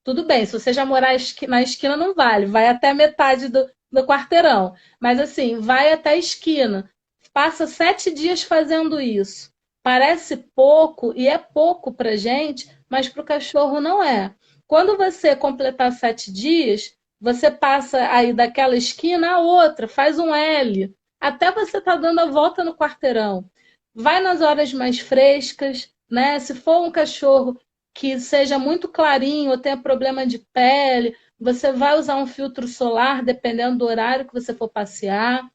Tudo bem, se você já morar na esquina não vale, vai até a metade do quarteirão. Mas assim, vai até a esquina. Passa 7 dias fazendo isso. Parece pouco, e é pouco para gente, mas para o cachorro não é. Quando você completar 7 dias, você passa aí daquela esquina a outra, faz um L, até você estar dando a volta no quarteirão. Vai nas horas mais frescas, né? Se for um cachorro que seja muito clarinho ou tenha problema de pele, você vai usar um filtro solar, dependendo do horário que você for passear.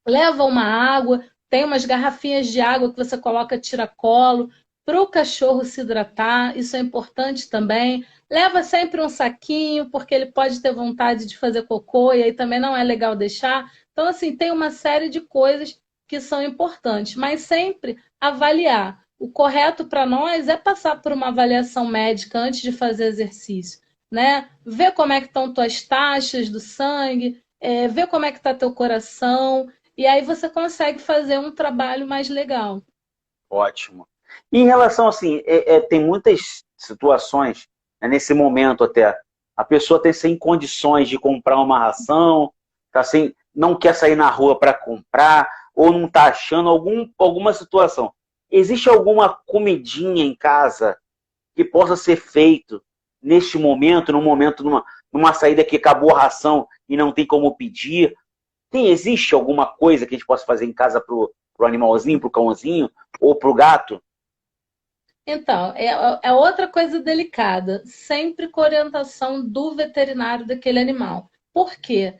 Leva uma água, tem umas garrafinhas de água que você coloca tira-colo para o cachorro se hidratar, isso é importante também. Leva sempre um saquinho, porque ele pode ter vontade de fazer cocô e aí também não é legal deixar. Então, assim, tem uma série de coisas que são importantes, mas sempre avaliar. O correto para nós é passar por uma avaliação médica antes de fazer exercício, né? Ver como é que estão tuas taxas do sangue, ver como é que está teu coração, e aí você consegue fazer um trabalho mais legal. Ótimo. E em relação, assim, tem muitas situações, né, nesse momento até, a pessoa está sem condições de comprar uma ração, tá sem, não quer sair na rua para comprar, ou não está achando alguma situação. Existe alguma comidinha em casa que possa ser feito neste momento, numa saída que acabou a ração e não tem como pedir? Existe alguma coisa que a gente possa fazer em casa pro animalzinho, pro cãozinho ou pro gato? Então, é outra coisa delicada, sempre com orientação do veterinário daquele animal. Por quê?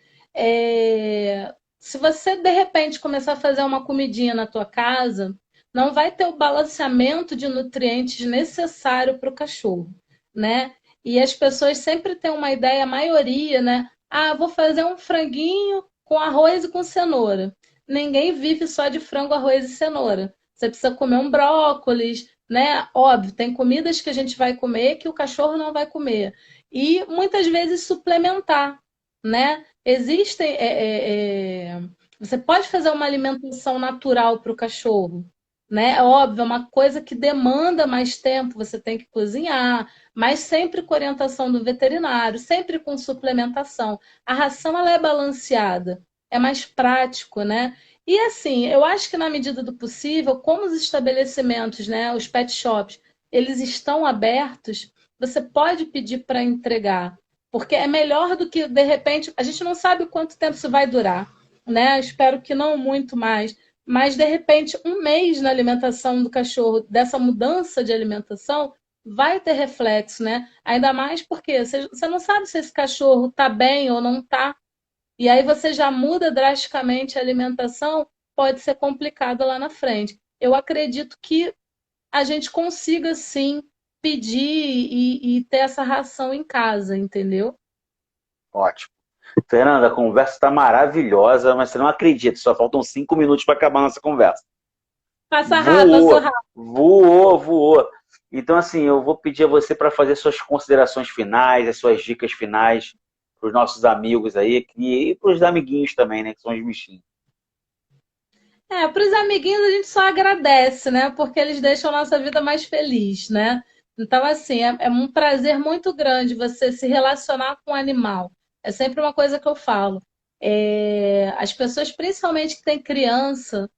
Se você, de repente, começar a fazer uma comidinha na tua casa, não vai ter o balanceamento de nutrientes necessário para o cachorro, né? E as pessoas sempre têm uma ideia, a maioria, né? Ah, vou fazer um franguinho com arroz e com cenoura. Ninguém vive só de frango, arroz e cenoura. Você precisa comer um brócolis, né? Óbvio, tem comidas que a gente vai comer que o cachorro não vai comer. E muitas vezes suplementar, né? Existem. Você pode fazer uma alimentação natural para o cachorro, né? É óbvio, é uma coisa que demanda mais tempo, você tem que cozinhar, mas sempre com orientação do veterinário, sempre com suplementação. A ração ela é balanceada, é mais prático, né? E assim, eu acho que na medida do possível, como os estabelecimentos, né, os pet shops, eles estão abertos, você pode pedir para entregar, porque é melhor do que, de repente, a gente não sabe quanto tempo isso vai durar, né? Espero que não muito mais, mas de repente, um mês na alimentação do cachorro, dessa mudança de alimentação, vai ter reflexo, né? Ainda mais porque você não sabe se esse cachorro está bem ou não está. E aí você já muda drasticamente a alimentação, pode ser complicado lá na frente. Eu acredito que a gente consiga sim pedir e ter essa ração em casa, entendeu? Ótimo. Fernanda, a conversa está maravilhosa, mas você não acredita, só faltam 5 minutos para acabar a nossa conversa. Passa rápido, passou Voou, rápido. voou. Então, assim, eu vou pedir a você para fazer suas considerações finais, as suas dicas finais para os nossos amigos aí e para os amiguinhos também, né, que são os bichinhos. Para os amiguinhos a gente só agradece, né? Porque eles deixam a nossa vida mais feliz, né? Então, assim, é um prazer muito grande você se relacionar com o animal. É sempre uma coisa que eu falo. As pessoas, principalmente que têm criança,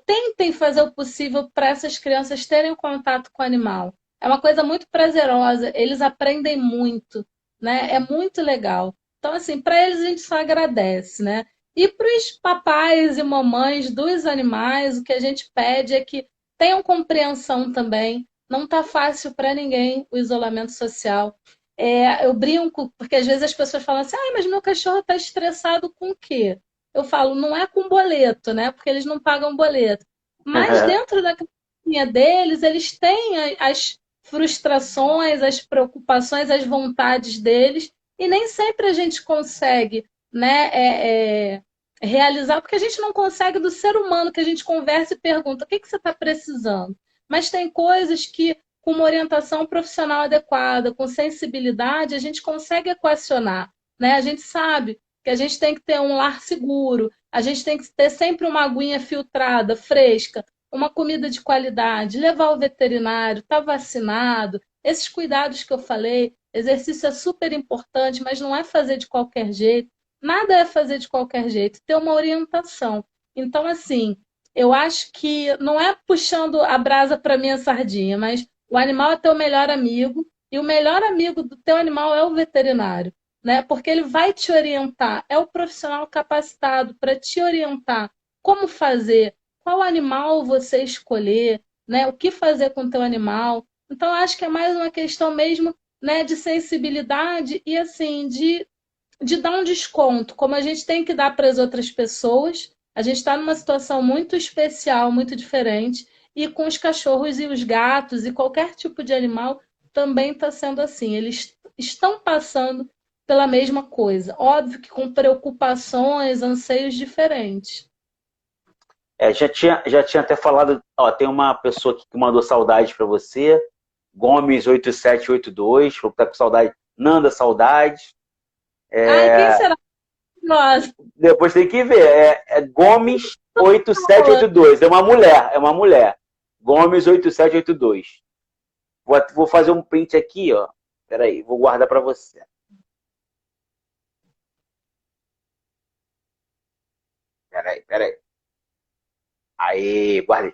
tentem fazer o possível para essas crianças terem contato com o animal. É uma coisa muito prazerosa, eles aprendem muito, né? É muito legal. Então, assim, para eles a gente só agradece, né? E para os papais e mamães dos animais, o que a gente pede é que tenham compreensão também. Não está fácil para ninguém o isolamento social. Eu brinco, porque às vezes as pessoas falam assim: mas meu cachorro está estressado com o quê? Eu falo, não é com boleto, né? Porque eles não pagam boleto. Mas dentro da cabecinha deles, eles têm as frustrações, as preocupações, as vontades deles, e nem sempre a gente consegue, né, realizar, porque a gente não consegue do ser humano que a gente conversa e pergunta: o que você está precisando? Mas tem coisas que, com uma orientação profissional adequada, com sensibilidade, a gente consegue equacionar, né? A gente sabe que a gente tem que ter um lar seguro, a gente tem que ter sempre uma aguinha filtrada, fresca, uma comida de qualidade, levar ao veterinário, estar vacinado, esses cuidados que eu falei. Exercício é super importante, mas não é fazer de qualquer jeito. Nada é fazer de qualquer jeito, ter uma orientação. Então, assim, eu acho que não é puxando a brasa para minha sardinha, mas o animal é teu melhor amigo E o melhor amigo do teu animal é o veterinário, né? Porque ele vai te orientar, é o profissional capacitado para te orientar como fazer, qual animal você escolher, né? O que fazer com o teu animal. Então, acho que é mais uma questão mesmo, né, de sensibilidade e assim, de dar um desconto, como a gente tem que dar para as outras pessoas. A gente está numa situação muito especial, muito diferente, e com os cachorros e os gatos e qualquer tipo de animal também está sendo assim. Eles estão passando pela mesma coisa. Óbvio que com preocupações, anseios diferentes. Já tinha até falado, ó, tem uma pessoa aqui que mandou saudade para você, Gomes 8782, falou que tá com saudade, Nanda, saudade. Ai, quem será? Nós. Depois tem que ver, é Gomes 8782, é uma mulher. Gomes 8782. Vou fazer um print aqui, ó. Peraí, vou guardar para você. Peraí. Aí, guardei.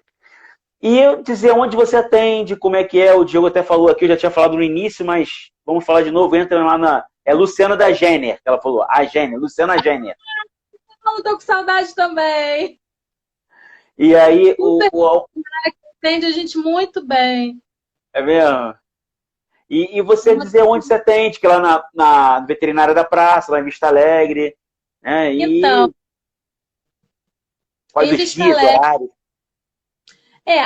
E dizer onde você atende, como é que é. O Diogo até falou aqui, eu já tinha falado no início, mas vamos falar de novo. Entra lá na. É Luciana da Jenner, que ela falou. A Jenner, Luciana Jenner. Eu tô com saudade também. E aí, Super, entende a gente muito bem. é mesmo? E você dizer onde você atende, que é lá na veterinária da praça, lá em Vista Alegre, né? E Então, quais em os Vista dias, Alegre. horários.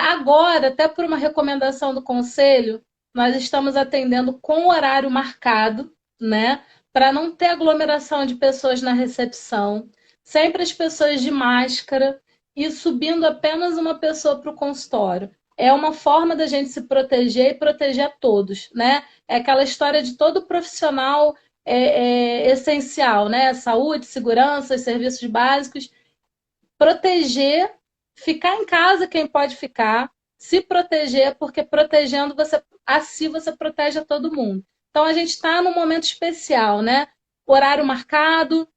Agora, até por uma recomendação do conselho, nós estamos atendendo com horário marcado, né? Para não ter aglomeração de pessoas na recepção. Sempre as pessoas de máscara e subindo apenas uma pessoa para o consultório. É uma forma da gente se proteger e proteger a todos, né? É aquela história de todo profissional essencial, né? Saúde, segurança, serviços básicos. Proteger, ficar em casa quem pode ficar, se proteger, porque protegendo você, assim você protege a todo mundo. Então a gente está num momento especial, né? Horário marcado,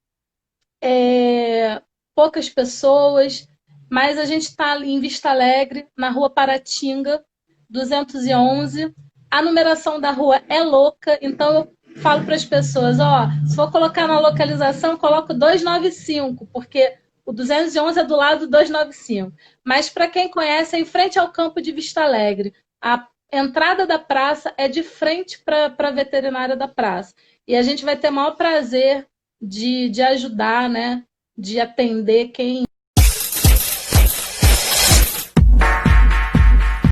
poucas pessoas, mas a gente está ali em Vista Alegre, na rua Paratinga, 211. A numeração da rua é louca, então eu falo para as pessoas, ó, se for colocar na localização, eu coloco 295, porque o 211 é do lado do 295. Mas para quem conhece, é em frente ao campo de Vista Alegre. A entrada da praça é de frente para a veterinária da praça. E a gente vai ter o maior prazer de ajudar, né? De atender quem